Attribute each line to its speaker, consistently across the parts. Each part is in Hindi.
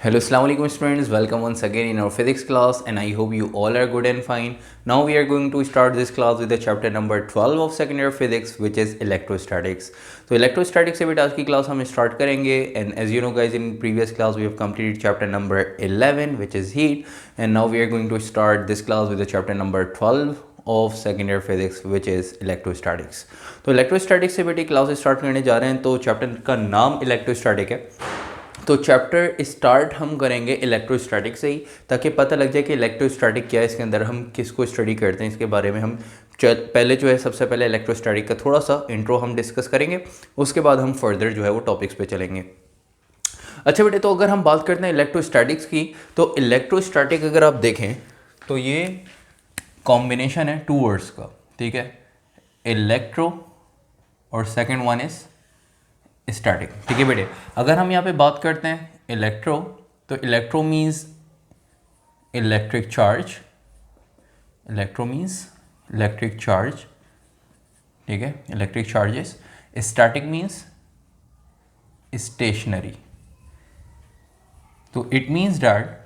Speaker 1: Hello, Assalamu alaikum students. Welcome once again in our physics class, and I hope you all are good and fine. Now we are going to start this class with the chapter number 12 of second year physics, which is electrostatics. So electrostatics से बेटा आज की क्लास हम स्टार्ट करेंगे, and as you know guys, in previous class we have completed chapter number 11, which is heat, and now we are going to start this class with the chapter number 12 of second year physics, which is electrostatics. तो electrostatics से बेटे क्लास स्टार्ट करने जा रहे हैं. तो चैप्टर का नाम इलेक्ट्रोस्टैटिक है. तो चैप्टर स्टार्ट हम करेंगे इलेक्ट्रोस्टैटिक से ही, ताकि पता लग जाए कि इलेक्ट्रोस्टैटिक क्या है, इसके अंदर हम किसको स्टडी करते हैं, इसके बारे में हम पहले जो है सबसे पहले इलेक्ट्रोस्टैटिक का थोड़ा सा इंट्रो हम डिस्कस करेंगे. उसके बाद हम फर्दर जो है वो टॉपिक्स पे चलेंगे. अच्छा बेटे, तो अगर हम बात करते हैं इलेक्ट्रोस्टैटिक्स की, तो इलेक्ट्रोस्टैटिक अगर आप देखें तो ये कॉम्बिनेशन है टू वर्ड्स का, ठीक है, इलेक्ट्रो और सेकेंड वन इज़ स्टैटिक. ठीक है बेटे, अगर हम यहाँ पे बात करते हैं इलेक्ट्रो, तो electro means electric charge, electro means electric charge, ठीक है, electric charges. Static means stationary. तो it means that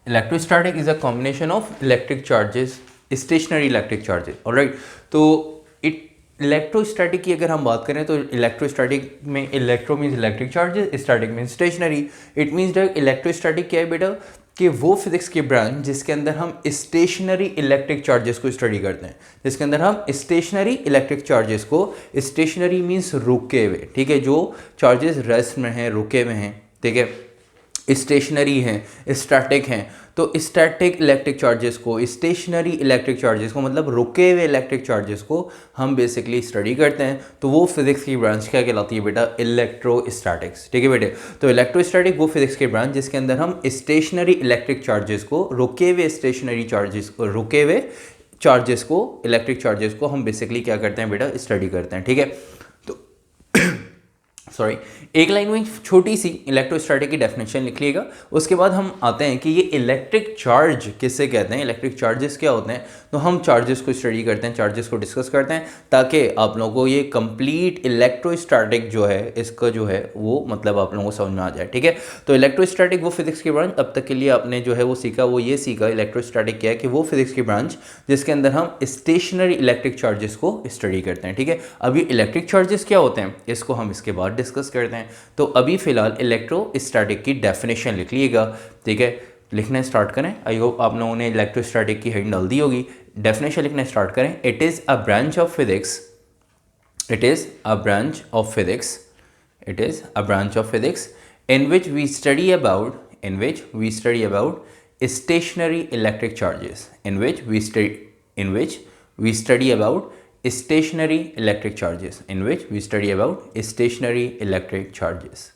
Speaker 1: electrostatic is a combination of electric charges, stationary electric charges. Alright, तो इलेक्ट्रोस्टैटिक की अगर हम बात करें तो इलेक्ट्रोस्टैटिक में electro means electric charges, static means stationary. It means that electrostatic क्या है बेटा, कि वो फिजिक्स की ब्रांच जिसके अंदर हम स्टेशनरी इलेक्ट्रिक चार्जेस को स्टडी करते हैं, जिसके अंदर हम स्टेशनरी इलेक्ट्रिक चार्जेस को, स्टेशनरी मीन्स रुके हुए, ठीक है, जो चार्जेस रेस्ट में हैं, रुके हुए हैं, ठीक है, स्टेशनरी हैं, स्टैटिक हैं. तो स्टैटिक इलेक्ट्रिक चार्जेस को, स्टेशनरी इलेक्ट्रिक चार्जेस को, मतलब रुके हुए इलेक्ट्रिक चार्जेस को हम बेसिकली स्टडी करते हैं. तो वो फिजिक्स की ब्रांच क्या कहलाती है बेटा, इलेक्ट्रोस्टैटिक्स. ठीक है बेटे, तो इलेक्ट्रोस्टैटिक वो फिजिक्स की ब्रांच जिसके अंदर हम स्टेशनरी इलेक्ट्रिक चार्जेस को, रुके हुए स्टेशनरी चार्जेस को, रुके हुए चार्जेस को, इलेक्ट्रिक चार्जेस को हम बेसिकली क्या करते हैं बेटा, स्टडी करते हैं. ठीक है, तो सॉरी, एक लाइन में छोटी सी इलेक्ट्रोस्टैटिक की डेफिनेशन लिख लीजिएगा. उसके बाद हम आते हैं कि ये इलेक्ट्रिक चार्ज किससे कहते हैं, इलेक्ट्रिक चार्जेस क्या होते हैं. तो हम चार्जेस को स्टडी करते हैं, चार्जेस को डिस्कस करते हैं, ताकि आप लोगों को ये कंप्लीट इलेक्ट्रोस्टैटिक जो है, इसका जो है वो मतलब आप लोगों को समझ में आ जाए. ठीक है, तो इलेक्ट्रोस्टैटिक वो फिजिक्स की ब्रांच, अब तक के लिए आपने जो है वो सीखा, वो ये सीखा इलेक्ट्रोस्टैटिक क्या है, कि वो फिजिक्स की ब्रांच जिसके अंदर हम स्टेशनरी इलेक्ट्रिक चार्जेस को स्टडी करते हैं. ठीक है, अभी इलेक्ट्रिक चार्जेस क्या होते हैं इसको हम इसके बाद डिस्कस करते हैं. तो अभी फिलहाल इलेक्ट्रोस्टैटिक की डेफिनेशन लिख लीजिएगा. ठीक है, लिखना स्टार्ट करें. आई होप आप लोगों ने इलेक्ट्रोस्टैटिक की हेडिंग डाल दी होगी. डेफिनेशन लिखना स्टार्ट करें. It is a branch of physics, it is a branch of physics, it is a branch of physics in which we study about, in which we study about stationary electric charges, in which we study about stationary electric charges, in which we study about stationary electric charges.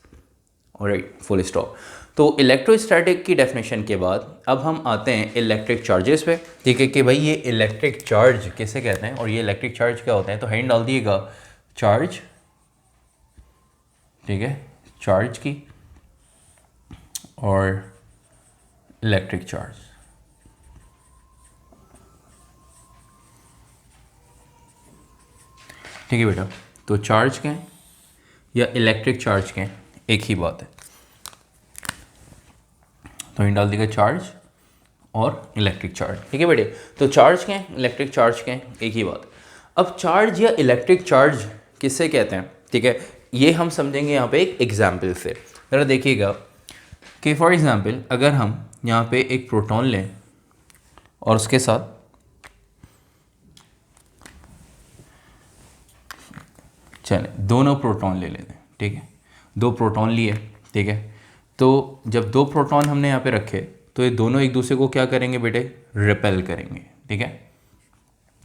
Speaker 1: Alright, full stop. तो इलेक्ट्रोस्टैटिक की डेफिनेशन के बाद अब हम आते हैं इलेक्ट्रिक चार्जेस पे. ठीक है, कि भाई ये इलेक्ट्रिक चार्ज किसे कहते हैं और ये इलेक्ट्रिक चार्ज क्या होते हैं. तो हेडिंग डाल दिएगा चार्ज, ठीक है, चार्ज की और इलेक्ट्रिक चार्ज. ठीक है बेटा, तो चार्ज क्या है या इलेक्ट्रिक चार्ज क्या है, एक ही बात है. तो इन डाल देगा चार्ज और इलेक्ट्रिक चार्ज. ठीक है बेटे, तो चार्ज क्या है, इलेक्ट्रिक चार्ज क्या है, एक ही बात. अब चार्ज या इलेक्ट्रिक चार्ज किससे कहते हैं, ठीक है, ये हम समझेंगे यहाँ पे एक एग्जाम्पल से. ज़रा देखिएगा कि फॉर एग्ज़ाम्पल अगर हम यहाँ पे एक प्रोटॉन लें और उसके साथ चलें दोनों प्रोटॉन ले लेते हैं. ठीक है, दो प्रोटॉन लिए, ठीक है, तो जब दो प्रोटॉन हमने यहाँ पे रखे तो ये दोनों एक दूसरे को क्या करेंगे बेटे, रिपेल करेंगे. ठीक है,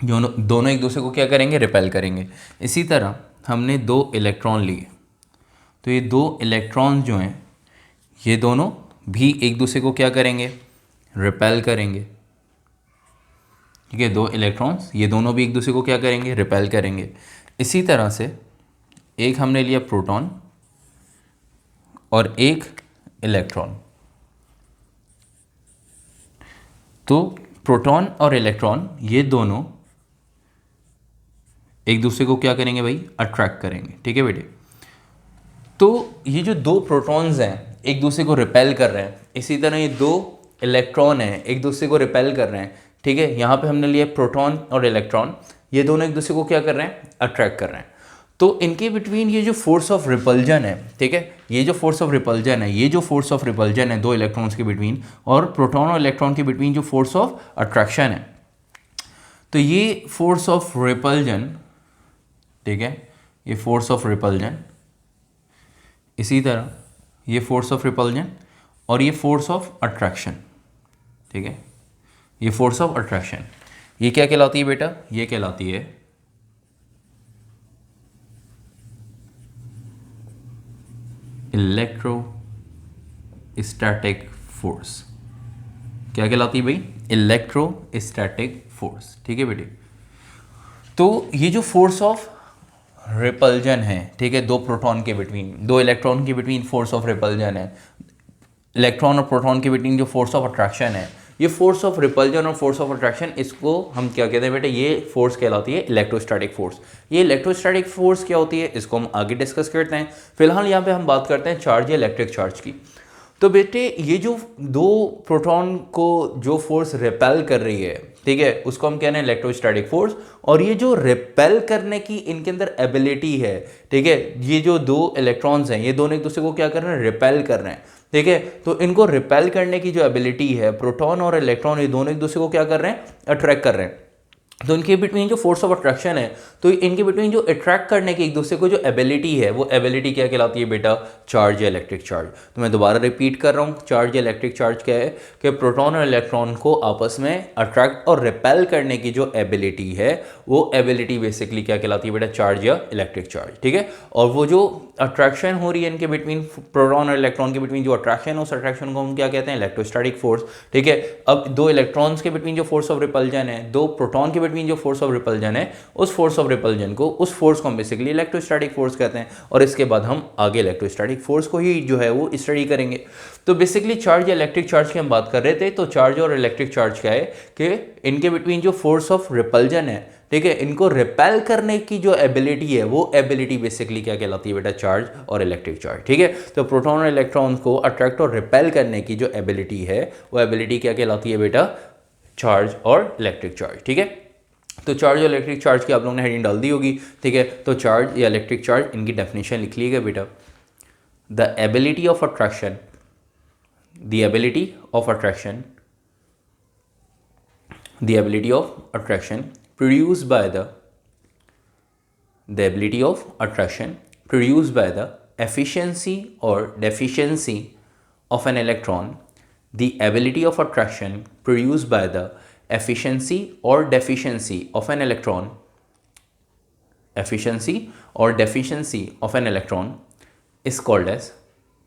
Speaker 1: दोनों एक दूसरे को क्या करेंगे, रिपेल करेंगे. इसी तरह हमने दो इलेक्ट्रॉन लिए, तो ये दो इलेक्ट्रॉन जो हैं ये दोनों भी एक दूसरे को क्या करेंगे, रिपेल करेंगे. ठीक है, दो इलेक्ट्रॉन्स ये दोनों भी एक दूसरे को क्या करेंगे, रिपेल करेंगे. इसी तरह से एक हमने लिया प्रोटॉन और एक इलेक्ट्रॉन, तो प्रोटॉन और इलेक्ट्रॉन ये दोनों एक दूसरे को क्या करेंगे भाई, अट्रैक्ट करेंगे. ठीक है बेटे, तो ये जो दो प्रोटॉन्स हैं एक दूसरे को रिपेल कर रहे हैं, इसी तरह ये दो इलेक्ट्रॉन हैं एक दूसरे को रिपेल कर रहे हैं, ठीक है। यहाँ पे हमने लिया प्रोटॉन और इलेक्ट्रॉन, ये दोनों एक दूसरे को क्या कर रहे हैं, अट्रैक्ट कर रहे हैं। तो इनके बिटवीन ये जो फोर्स ऑफ रिपल्जन है, ठीक है, ये जो फोर्स ऑफ रिपल्जन है, ये जो फोर्स ऑफ रिपल्जन है दो इलेक्ट्रॉन्स के बिटवीन, और प्रोटॉन और इलेक्ट्रॉन के बिटवीन जो फोर्स ऑफ अट्रैक्शन है, तो ये फोर्स ऑफ रिपल्जन, ठीक है, ये फोर्स ऑफ रिपल्जन, इसी तरह ये फोर्स ऑफ रिपल्जन और ये फोर्स ऑफ अट्रैक्शन, ठीक है, ये फोर्स ऑफ अट्रैक्शन, ये क्या कहलाती है बेटा, ये कहलाती है इलेक्ट्रोस्टैटिक फोर्स। क्या कहलाती है भाई, इलेक्ट्रोस्टैटिक फोर्स, ठीक है बेटे। तो ये जो फोर्स ऑफ रिपल्जन है, ठीक है, दो प्रोटॉन के बिटवीन, दो इलेक्ट्रॉन के बिटवीन फोर्स ऑफ रिपल्जन है, इलेक्ट्रॉन और प्रोटॉन के बिटवीन जो फोर्स ऑफ अट्रैक्शन है, ये फोर्स ऑफ रिपल्जन और फोर्स ऑफ अट्रैक्शन, इसको हम क्या कहते हैं बेटा, ये फोर्स कहलाती है इलेक्ट्रोस्टैटिक फोर्स। ये इलेक्ट्रोस्टैटिक फोर्स क्या होती है, इसको हम आगे डिस्कस करते हैं। फिलहाल यहाँ पे हम बात करते हैं चार्ज या इलेक्ट्रिक चार्ज की। तो बेटे ये जो दो प्रोटॉन को जो फोर्स रिपेल कर रही है, ठीक है, उसको हम कह रहे हैं इलेक्ट्रोस्टैटिक फोर्स। और ये जो रिपेल करने की इनके अंदर एबिलिटी है, ठीक है, ये जो दो इलेक्ट्रॉन्स हैं ये दोनों एक दूसरे को क्या कर रहे हैं, रिपेल कर रहे हैं, ठीक है। तो इनको रिपेल करने की जो एबिलिटी है, प्रोटॉन और इलेक्ट्रॉन ये दोनों एक दूसरे को क्या कर रहे हैं, अट्रैक्ट कर रहे हैं। तो इनके बिटवीन जो फोर्स ऑफ अट्रैक्शन है, तो इनके बिटवीन जो अट्रैक्ट करने की एक दूसरे को जो एबिलिटी है, वो एबिलिटी क्या कहलाती है बेटा, चार्ज या इलेक्ट्रिक चार्ज। तो मैं दोबारा रिपीट कर रहा हूँ, चार्ज या इलेक्ट्रिक चार्ज क्या है कि प्रोटॉन और इलेक्ट्रॉन को आपस में अट्रैक्ट और रिपेल करने की जो एबिलिटी है, वो एबिलिटी बेसिकली क्या कहलाती है बेटा, चार्ज या इलेक्ट्रिक चार्ज, ठीक है। और वो जो अट्रैक्शन हो रही है इनके बिटवीन, प्रोटॉन और इलेक्ट्रॉन के बिटवीन जो अट्रैक्शन है, उस अट्रैक्शन को हम क्या कहते हैं, इलेक्ट्रोस्टैटिक फोर्स, ठीक है। अब दो इलेक्ट्रॉन्स के बिटवीन जो फोर्स ऑफ रिपल्जन है, दो प्रोटॉन के बिटवीन जो फोर्स ऑफ रिपल्जन है, उस फोर्स ऑफ रिपल्जन को, उस फोर्स को हम बेसिकली इलेक्ट्रोस्टैटिक फोर्स कहते हैं। और इसके बाद हम आगे इलेक्ट्रोस्टैटिक फोर्स को ही जो है वो स्टडी करेंगे। तो बेसिकली चार्ज या इलेक्ट्रिक चार्ज की हम बात कर रहे थे। तो चार्ज और इलेक्ट्रिक चार्ज क्या है कि इनके बिटवीन जो फोर्स ऑफ रिपल्जन है, ठीक है, इनको रिपेल करने की जो एबिलिटी है, वो एबिलिटी बेसिकली क्या कहलाती है बेटा, चार्ज और इलेक्ट्रिक चार्ज, ठीक है। तो प्रोटॉन और इलेक्ट्रॉन को अट्रैक्ट और रिपेल करने की जो एबिलिटी है, वो एबिलिटी क्या कहलाती है बेटा, चार्ज और इलेक्ट्रिक चार्ज, ठीक है। तो चार्ज और इलेक्ट्रिक चार्ज की आप लोगों ने हेडिंग डाल दी होगी, ठीक है। तो चार्ज या इलेक्ट्रिक चार्ज, इनकी डेफिनेशन लिख लीजिएगा बेटा, the ability of attraction, the ability of attraction, the ability of attraction produced by the ability of attraction produced by the efficiency or deficiency of an electron, the ability of attraction produced by the efficiency or deficiency of an electron, efficiency or deficiency of an electron is called as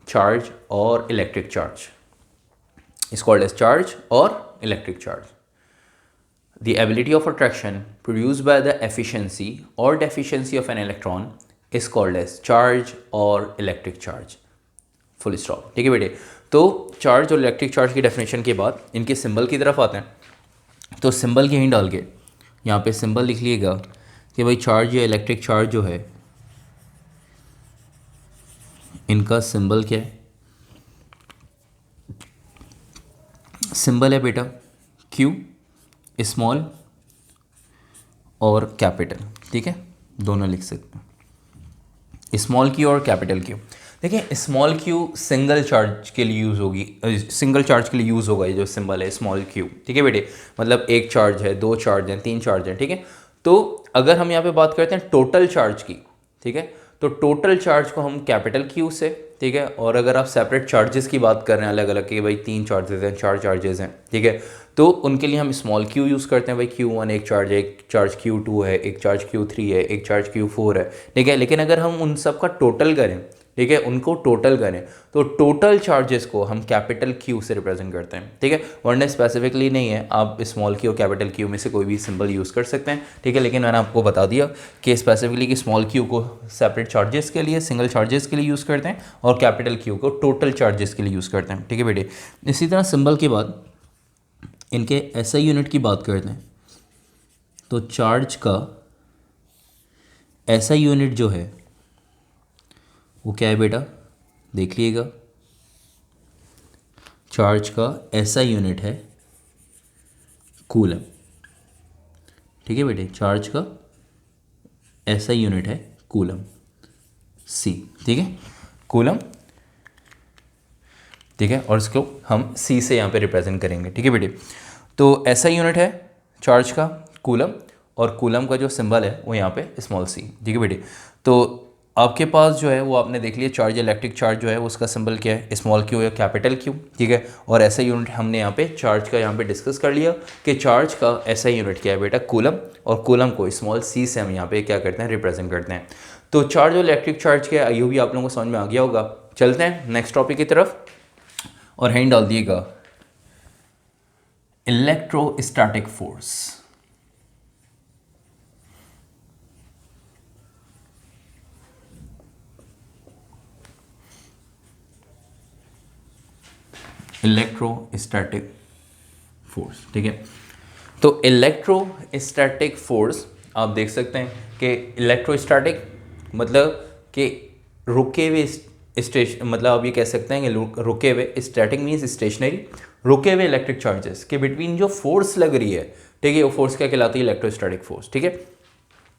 Speaker 1: charge or electric charge, is called as charge or electric charge. The ability of attraction produced by the efficiency or deficiency of an electron is called as charge or electric charge. Full stop, ठीक है बेटे। तो चार्ज और इलेक्ट्रिक चार्ज की डेफिनेशन के बाद इनके सिंबल की तरफ आते हैं। तो सिंबल के हिंट डाल के यहाँ पे सिंबल लिख लीजिएगा कि भाई चार्ज या इलेक्ट्रिक चार्ज जो है, इनका सिंबल क्या है, सिंबल है बेटा Q, स्मॉल और कैपिटल, ठीक है, दोनों लिख सकते हैं, स्मॉल क्यू और कैपिटल क्यू। देखिए स्मॉल क्यू सिंगल चार्ज के लिए यूज़ होगी, सिंगल चार्ज के लिए यूज़ होगा ये जो सिंबल है स्मॉल क्यू, ठीक है बेटे। मतलब एक चार्ज है, दो चार्ज हैं, तीन चार्ज हैं, ठीक है। तो अगर हम यहाँ पे बात करते हैं टोटल चार्ज की, ठीक है, तो टोटल चार्ज को हम कैपिटल क्यू से, ठीक है। और अगर आप सेपरेट चार्जेस की बात कर रहे हैं अलग अलग कि भाई तीन चार्जेस हैं, चार चार्जेस हैं, ठीक है, तो उनके लिए हम स्मॉल क्यू यूज़ करते हैं। भाई Q1 एक चार्ज है, एक चार्ज Q2 है, एक चार्ज Q3 है, एक चार्ज Q4 है, ठीक है। लेकिन अगर हम उन सब का टोटल करें, ठीक है, उनको टोटल करें, तो टोटल चार्जेस को हम कैपिटल Q से रिप्रेजेंट करते हैं, ठीक है। वरना स्पेसिफिकली नहीं है, आप स्मॉल क्यू और कैपिटल Q में से कोई भी सिंबल यूज़ कर सकते हैं, ठीक है। लेकिन मैंने आपको बता दिया कि स्पेसिफिकली कि स्मॉल क्यू को सेपरेट चार्जेस के लिए, सिंगल चार्जेस के लिए यूज़ करते हैं, और कैपिटल Q को टोटल चार्जेस के लिए यूज़ करते हैं, ठीक है बेटे। इसी तरह सिंबल के बाद इनके SI यूनिट की बात करते हैं। तो चार्ज का SI यूनिट जो है वो क्या है बेटा, देख लीजिएगा, चार्ज का ऐसा यूनिट है कूलम। ठीक है बेटे, चार्ज का ऐसा यूनिट है कूलम, सी। ठीक है, कूलम। ठीक है, और इसको हम सी से यहाँ पे रिप्रेजेंट करेंगे। ठीक है बेटे, तो ऐसा यूनिट है चार्ज का कूलम, और कूलम का जो सिंबल है वो यहाँ पे स्मॉल सी। ठीक है बेटे, तो आपके पास जो है वो आपने देख लिया चार्ज, इलेक्ट्रिक चार्ज जो है उसका सिंबल क्या है, स्मॉल क्यू या कैपिटल क्यू। ठीक है, और ऐसा यूनिट हमने यहाँ पे चार्ज का यहाँ पे डिस्कस कर लिया कि चार्ज का ऐसा यूनिट क्या है बेटा, कूलम, और कूलम को स्मॉल सी से हम यहाँ पे क्या करते हैं, रिप्रेजेंट करते हैं। तो चार्ज और इलेक्ट्रिक चार्ज क्या है, आई भी आप लोगों को समझ में आ गया होगा। चलते हैं नेक्स्ट टॉपिक की तरफ, और हैंड डाल दिएगा इलेक्ट्रोस्टैटिक फोर्स। Electrostatic force. ठीक है, तो इलेक्ट्रोस्टैटिक फोर्स आप देख सकते हैं कि इलेक्ट्रोस्टैटिक मतलब कि रुके हुए स्टेशन, मतलब आप ये कह सकते हैं कि रुके हुए, स्टैटिक मीन्स स्टेशनरी, रुके हुए इलेक्ट्रिक चार्जेस के बिटवीन जो फोर्स लग रही है। ठीक है, वो फोर्स क्या कहलाती है, इलेक्ट्रोस्टैटिक फोर्स। ठीक है,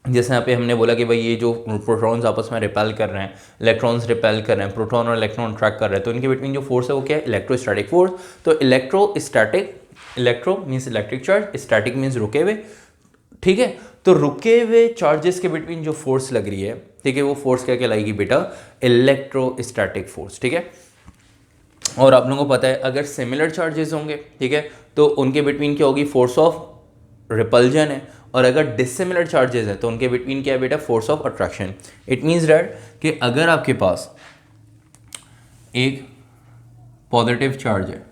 Speaker 1: जैसे यहाँ पे हमने बोला कि भाई ये जो प्रोटॉन्स आपस में रिपेल कर रहे हैं, इलेक्ट्रॉन्स रिपेल कर रहे हैं, प्रोटॉन और इलेक्ट्रॉन अट्रैक्ट कर रहे हैं, तो इनके बिटवीन जो फोर्स है वो क्या है, इलेक्ट्रोस्टैटिक फोर्स। तो electrostatic, electro means electric charge, static means रुके हुए। ठीक है, तो रुके हुए चार्जेस के बिटवीन जो फोर्स लग रही है, ठीक है, वो फोर्स क्या कहलाएगी बेटा, इलेक्ट्रोस्टैटिक फोर्स। ठीक है, और आप लोगों को पता है अगर सिमिलर चार्जेस होंगे, ठीक है, तो उनके बिटवीन क्या होगी, फोर्स ऑफ रिपल्जन है, और अगर डिसिमिलर चार्जेस हैं तो उनके बिटवीन क्या है बेटा, force of attraction. It means that कि अगर आपके पास एक पॉजिटिव चार्ज है,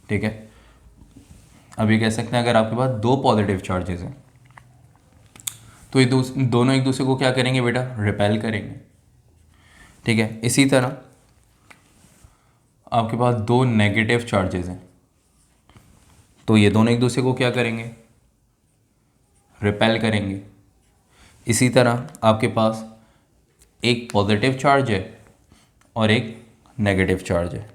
Speaker 1: ठीक है, अब ये कह सकते हैं अगर आपके पास दो पॉजिटिव चार्जेस हैं तो ये दोनों एक दूसरे को क्या करेंगे बेटा, रिपेल करेंगे। ठीक है, इसी तरह आपके पास दो नेगेटिव चार्जेस हैं तो ये दोनों एक दूसरे को क्या करेंगे, रिपेल करेंगे। इसी तरह आपके पास एक पॉजिटिव चार्ज है और एक नेगेटिव चार्ज है,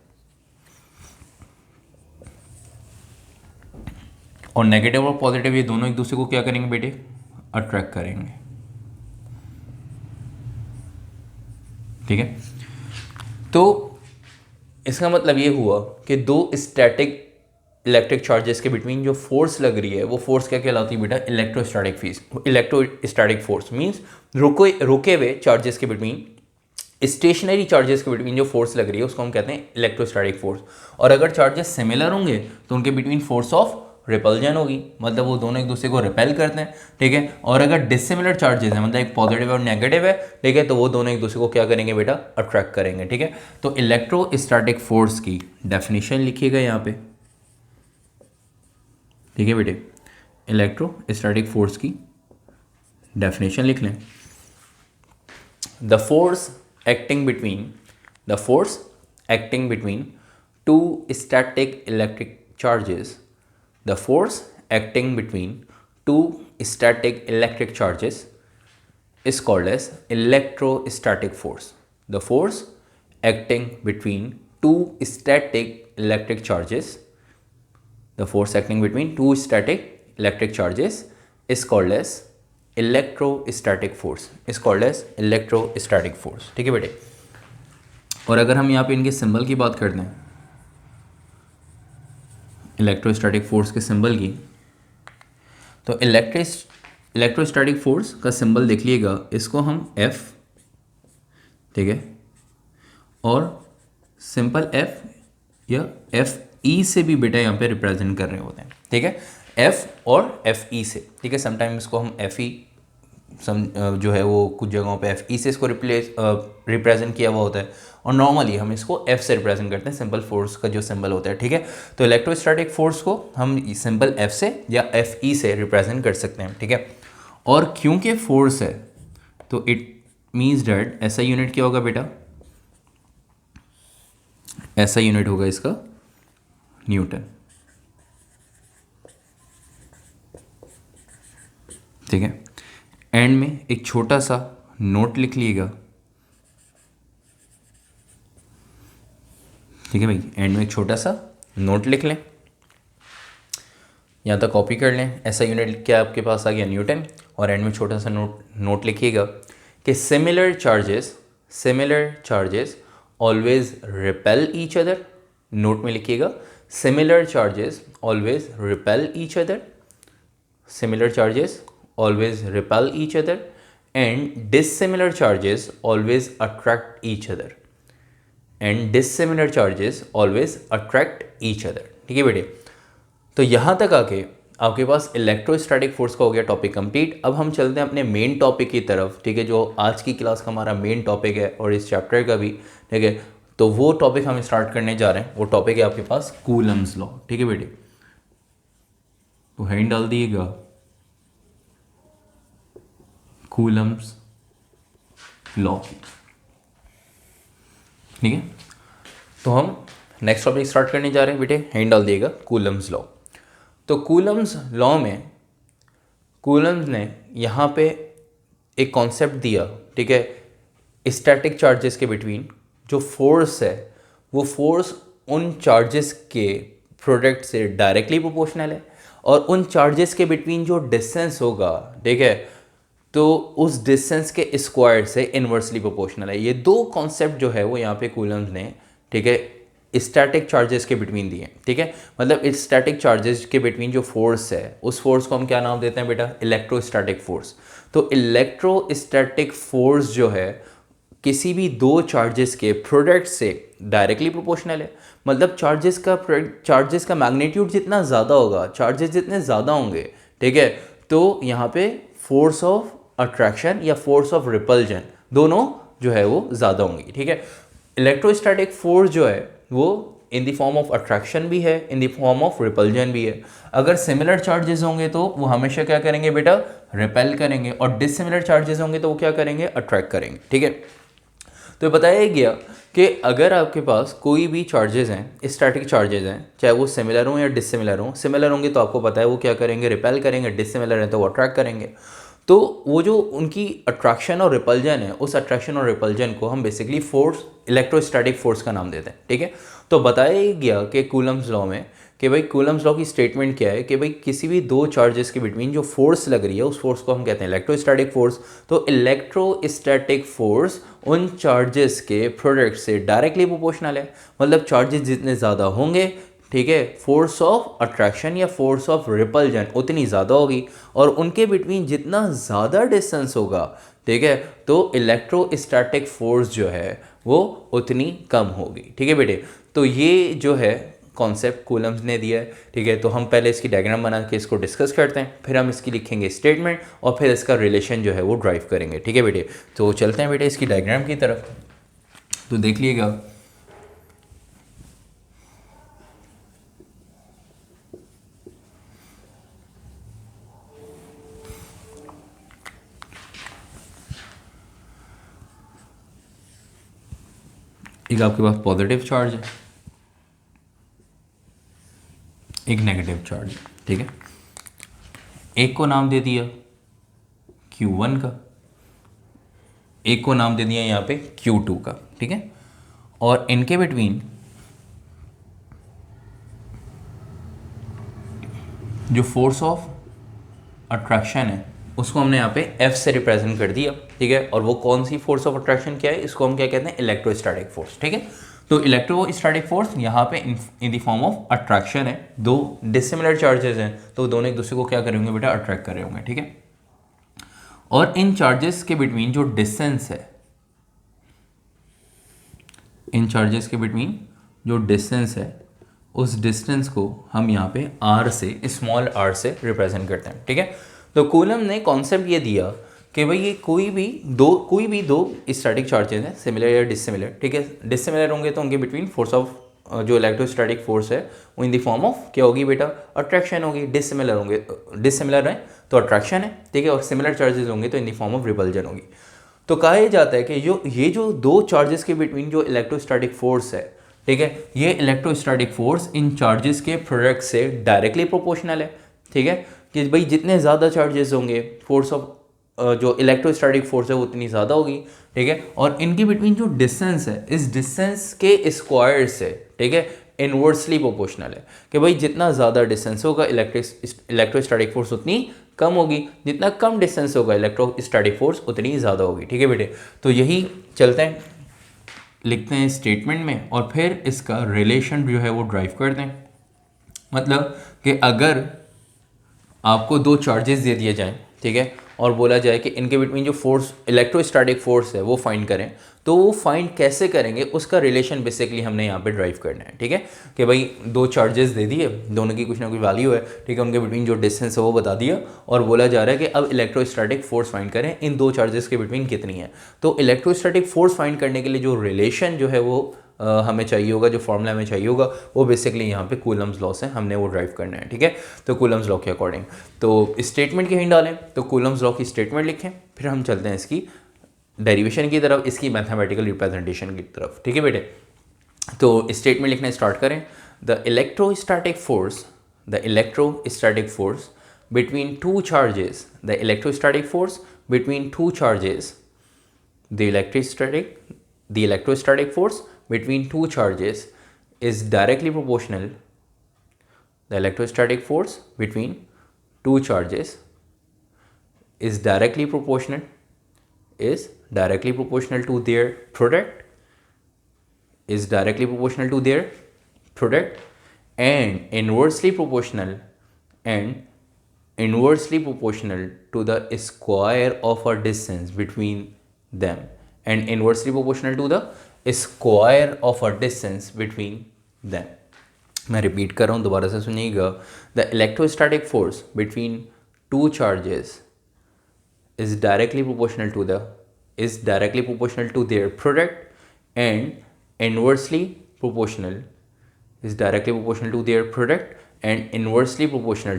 Speaker 1: और नेगेटिव और पॉजिटिव ये दोनों एक दूसरे को क्या करेंगे बेटे, अट्रैक्ट करेंगे। ठीक है, तो इसका मतलब ये हुआ कि दो स्टैटिक इलेक्ट्रिक चार्जेस के बिटवीन जो फोर्स लग रही है वो फोर्स क्या कहलाती है बेटा, इलेक्ट्रोस्टैटिक फोर्स मींस रुके हुए चार्जेस के बिटवीन, स्टेशनरी चार्जेस के बिटवीन जो फोर्स लग रही है उसको हम कहते हैं इलेक्ट्रोस्टैटिक फोर्स। और अगर चार्जेस सिमिलर होंगे तो उनके बिटवीन फोर्स ऑफ रिपल्जन होगी, मतलब वो दोनों एक दूसरे को रिपेल करते हैं। ठीक है, और अगर डिसिमिलर चार्जेस हैं, मतलब एक पॉजिटिव और नेगेटिव है, ठीक है, तो वो दोनों एक दूसरे को क्या करेंगे बेटा, अट्रैक्ट करेंगे। ठीक है, तो इलेक्ट्रोस्टैटिक फोर्स की डेफिनेशन लिखिएगा यहाँ पे। ठीक है बेटे, इलेक्ट्रोस्टैटिक फोर्स की डेफिनेशन लिख लें। The force acting between two static electric charges, the force acting between two static electric charges is called as electrostatic force. The force acting between two static electric charges, the force acting between two static electric charges is called as electrostatic force, is called as electrostatic force. ठीक है बेटे, और अगर हम यहाँ पे इनके सिंबल की बात करते हैं, इलेक्ट्रोस्टैटिक फोर्स के सिंबल की, तो इलेक्ट्रोस्टैटिक फोर्स का सिंबल देख लीजिएगा, इसको हम F, ठीक है, और सिंपल F या FE से भी बेटा यहाँ पे रिप्रेजेंट कर रहे होते हैं। ठीक है, F और FE से, ठीक है, समटाइम इसको हम FE जो है वो कुछ जगहों पे FE से इसको रिप्रेजेंट किया हुआ होता है, और नॉर्मली हम इसको F से रिप्रेजेंट करते हैं, सिंपल फोर्स का जो सिंबल होता है। ठीक है, तो इलेक्ट्रोस्टैटिक फोर्स को हम सिंपल F से या FE से रिप्रेजेंट कर सकते हैं। ठीक है, और क्योंकि फोर्स है तो इट मीन्स डैट ऐसा यूनिट क्या होगा बेटा, ऐसा यूनिट होगा इसका न्यूटन। ठीक है, एंड में एक छोटा सा नोट लिख लीजिएगा। ठीक है भाई, एंड में एक छोटा सा नोट लिख लें, यहाँ तक कॉपी कर लें। ऐसा यूनिट क्या आपके पास आ गया, न्यूटन। और एंड में छोटा सा नोट लिखिएगा कि similar charges always repel each other. Note में लिखिएगा similar charges always repel each other, similar charges always repel each other and dissimilar charges always attract each other, and dissimilar charges always attract each other. ठीक है बेटे, तो यहाँ तक आके आपके पास इलेक्ट्रोस्टैटिक फोर्स का हो गया टॉपिक कंप्लीट। अब हम चलते हैं अपने मेन टॉपिक की तरफ, ठीक है, जो आज की क्लास का हमारा मेन टॉपिक है और इस चैप्टर का भी, ठीक है। तो वो टॉपिक हम स्टार्ट करने जा रहे हैं, वो टॉपिक है आपके पास कूलम्स लॉ। ठीक है बेटे, तो हेडिंग डाल दिएगा कूलम्स लॉ। ठीक है, तो हम नेक्स्ट टॉपिक स्टार्ट करने जा रहे हैं बेटे, हेडिंग डाल दिएगा कूलम्स लॉ। तो कूलम्स लॉ में कूलम्स ने यहाँ पे एक कॉन्सेप्ट दिया, ठीक है, स्टैटिक चार्जेस के बिटवीन जो फोर्स है वो फोर्स उन चार्जेस के प्रोडक्ट से डायरेक्टली प्रोपोर्शनल है, और उन चार्जेस के बिटवीन जो डिस्टेंस होगा, ठीक है, तो उस डिस्टेंस के स्क्वायर से इन्वर्सली प्रोपोर्शनल है। ये दो कॉन्सेप्ट जो है वो यहाँ पे कूलम्स ने, ठीक है, स्टैटिक चार्जेस के बिटवीन दिए। ठीक है, मतलब इस स्टैटिक चार्जेस के बिटवीन जो फोर्स है उस फोर्स को हम क्या नाम देते हैं बेटा, इलेक्ट्रोस्टैटिक फोर्स। तो इलेक्ट्रोस्टैटिक फोर्स जो है किसी भी दो चार्जेस के प्रोडक्ट से डायरेक्टली प्रोपोर्शनल है। मतलब चार्जेस का मैग्नीट्यूड जितना ज़्यादा होगा, चार्जेस जितने ज़्यादा होंगे, ठीक है, तो यहाँ पे फोर्स ऑफ अट्रैक्शन या फोर्स ऑफ रिपल्जन दोनों जो है वो ज़्यादा होंगी। ठीक है, इलेक्ट्रोस्टैटिक फोर्स जो है वो in the form of attraction भी है, in the form of repulsion भी है। अगर सिमिलर चार्जेस होंगे तो वो हमेशा क्या करेंगे बेटा, रिपेल करेंगे, और डिससिमिलर चार्जेस होंगे तो वो क्या करेंगे, अट्रैक्ट करेंगे। ठीक है, तो बताया गया कि अगर आपके पास कोई भी चार्जेस हैं, स्टैटिक चार्जेस हैं, चाहे वो सिमिलर हों या डिससिमिलर हों, सिमिलर होंगे तो आपको पता है वो क्या करेंगे, रिपेल करेंगे, डिससिमिलर है तो वो अट्रैक्ट करेंगे। तो वो जो उनकी अट्रैक्शन और रिपल्जन है, उस अट्रैक्शन और रिपल्जन को हम बेसिकली फोर्स, इलेक्ट्रोस्टैटिक फोर्स का नाम देते हैं। ठीक है, तो बताया गया कि कूलम्स लॉ में कि भाई कूलम्स लॉ की स्टेटमेंट क्या है कि भाई किसी भी दो चार्जेस के बिटवीन जो फोर्स लग रही है उस फोर्स को हम कहते हैं इलेक्ट्रोस्टैटिक फोर्स। तो इलेक्ट्रोस्टैटिक फोर्स उन चार्जेस के प्रोडक्ट से डायरेक्टली प्रोपोर्शनल है। मतलब चार्जेस जितने ज़्यादा होंगे, ठीक है, फोर्स ऑफ अट्रैक्शन या फोर्स ऑफ रिपल्जन उतनी ज़्यादा होगी, और उनके बिटवीन जितना ज़्यादा डिस्टेंस होगा, ठीक है, तो इलेक्ट्रोस्टैटिक फोर्स जो है वो उतनी कम होगी। ठीक है बेटे, तो ये जो है कॉन्सेप्ट कूलम्स ने दिया है। ठीक है, तो हम पहले इसकी डायग्राम बना के इसको डिस्कस करते हैं, फिर हम इसकी लिखेंगे स्टेटमेंट, और फिर इसका रिलेशन जो है वो ड्राइव करेंगे। ठीक है बेटे, तो चलते हैं बेटे इसकी डायग्राम की तरफ। तो देख लीजिएगा, एक आपके पास पॉजिटिव चार्ज है, एक नेगेटिव चार्ज है। ठीक है, एक को नाम दे दिया Q1 का, एक को नाम दे दिया यहाँ पे Q2 का। ठीक है, और इनके बिटवीन जो फोर्स ऑफ अट्रैक्शन है उसको हमने यहाँ पे F से रिप्रेजेंट कर दिया। ठीक है, और वो कौन सी फोर्स ऑफ अट्रैक्शन क्या है, इसको हम क्या कहते हैं, इलेक्ट्रोस्टैटिक फोर्स। ठीक है, तो इलेक्ट्रोस्टैटिक फोर्स यहाँ पे in the form of attraction है। दो डिसिमिलर चार्जेस हैं तो दोनों एक दूसरे को क्या करेंगे बेटा, अट्रैक्ट कर रहे होंगे। ठीक है, और इन चार्जेस के बिटवीन जो डिस्टेंस है, इन चार्जेस के बिटवीन जो डिस्टेंस है उस डिस्टेंस को हम यहाँ पे r से, स्मॉल r से रिप्रेजेंट करते हैं। ठीक है, तो कूलम ने कॉन्सेप्ट ये दिया कि भाई ये कोई भी दो स्टैटिक चार्जेस हैं, सिमिलर या डिससिमिलर। ठीक है, डिससिमिलर होंगे तो उनके बिटवीन फोर्स ऑफ जो इलेक्ट्रोस्टैटिक फोर्स है वो इन द फॉर्म ऑफ क्या होगी बेटा, अट्रैक्शन होगी। डिससिमिलर होंगे, डिससिमिलर है तो अट्रैक्शन है। ठीक है, और सिमिलर चार्जेस होंगे तो in the form of repulsion होगी। तो कहा जाता है कि ये जो दो चार्जेस के बिटवीन जो इलेक्ट्रोस्टैटिक फोर्स है, ठीक है, ये इलेक्ट्रोस्टैटिक फोर्स इन चार्जेस के प्रोडक्ट से डायरेक्टली प्रोपोर्शनल है। ठीक है, कि भाई जितने ज़्यादा चार्जेस होंगे, फोर्स ऑफ जो इलेक्ट्रोस्टैटिक फोर्स है वो उतनी ज़्यादा होगी। ठीक है, और इनके बिटवीन जो डिस्टेंस है, इस डिस्टेंस के स्क्वायर से, ठीक है, इन्वर्सली प्रोपोर्शनल है कि भाई जितना ज़्यादा डिस्टेंस होगा इलेक्ट्रोस्टैटिक फोर्स उतनी कम होगी, जितना कम डिस्टेंस होगा इलेक्ट्रोस्टैटिक फोर्स उतनी ज़्यादा होगी। ठीक है बेटे, तो यही चलते हैं, लिखते हैं स्टेटमेंट में और फिर इसका रिलेशन जो है वो ड्राइव करते हैं। मतलब कि अगर आपको दो चार्जेस दे दिए जाएं, ठीक है, और बोला जाए कि इनके बिटवीन जो फोर्स इलेक्ट्रोस्टैटिक फोर्स है वो फाइंड करें, तो वो फाइंड कैसे करेंगे उसका रिलेशन बेसिकली हमने यहाँ पे ड्राइव करना है। ठीक है, कि भाई दो चार्जेस दे दिए, दोनों की कुछ ना कुछ वैल्यू है, ठीक है, उनके बिटवीन जो डिस्टेंस है वो बता दिया और बोला जा रहा है कि अब इलेक्ट्रोस्टैटिक फोर्स फाइंड करें इन दो चार्जेस के बिटवीन कितनी है। तो इलेक्ट्रोस्टैटिक फोर्स फाइंड करने के लिए जो रिलेशन जो है वो हमें चाहिए होगा, जो फॉर्मूला हमें चाहिए होगा वो बेसिकली यहाँ पे कूलम्स लॉ से हमने वो ड्राइव करना है। ठीक है, तो कूलम्स लॉ के अकॉर्डिंग तो स्टेटमेंट के हिंट डालें, तो कूलम्स लॉ की स्टेटमेंट लिखें, फिर हम चलते हैं इसकी डेरिवेशन की तरफ, इसकी मैथमेटिकल रिप्रेजेंटेशन की तरफ। ठीक है बेटे, तो स्टेटमेंट लिखना स्टार्ट करें। The electrostatic force between two charges, the electrostatic force between two charges, the electrostatic force between two charges is directly proportional. The electrostatic force between two charges is directly proportional to their product, and inversely proportional to the square of a distance between them, and inversely proportional to the square of a distance between them. मैं रिपीट कर रहा हूँ, दोबारा से सुनिएगा। The electrostatic force between two charges is directly proportional to their product and inversely proportional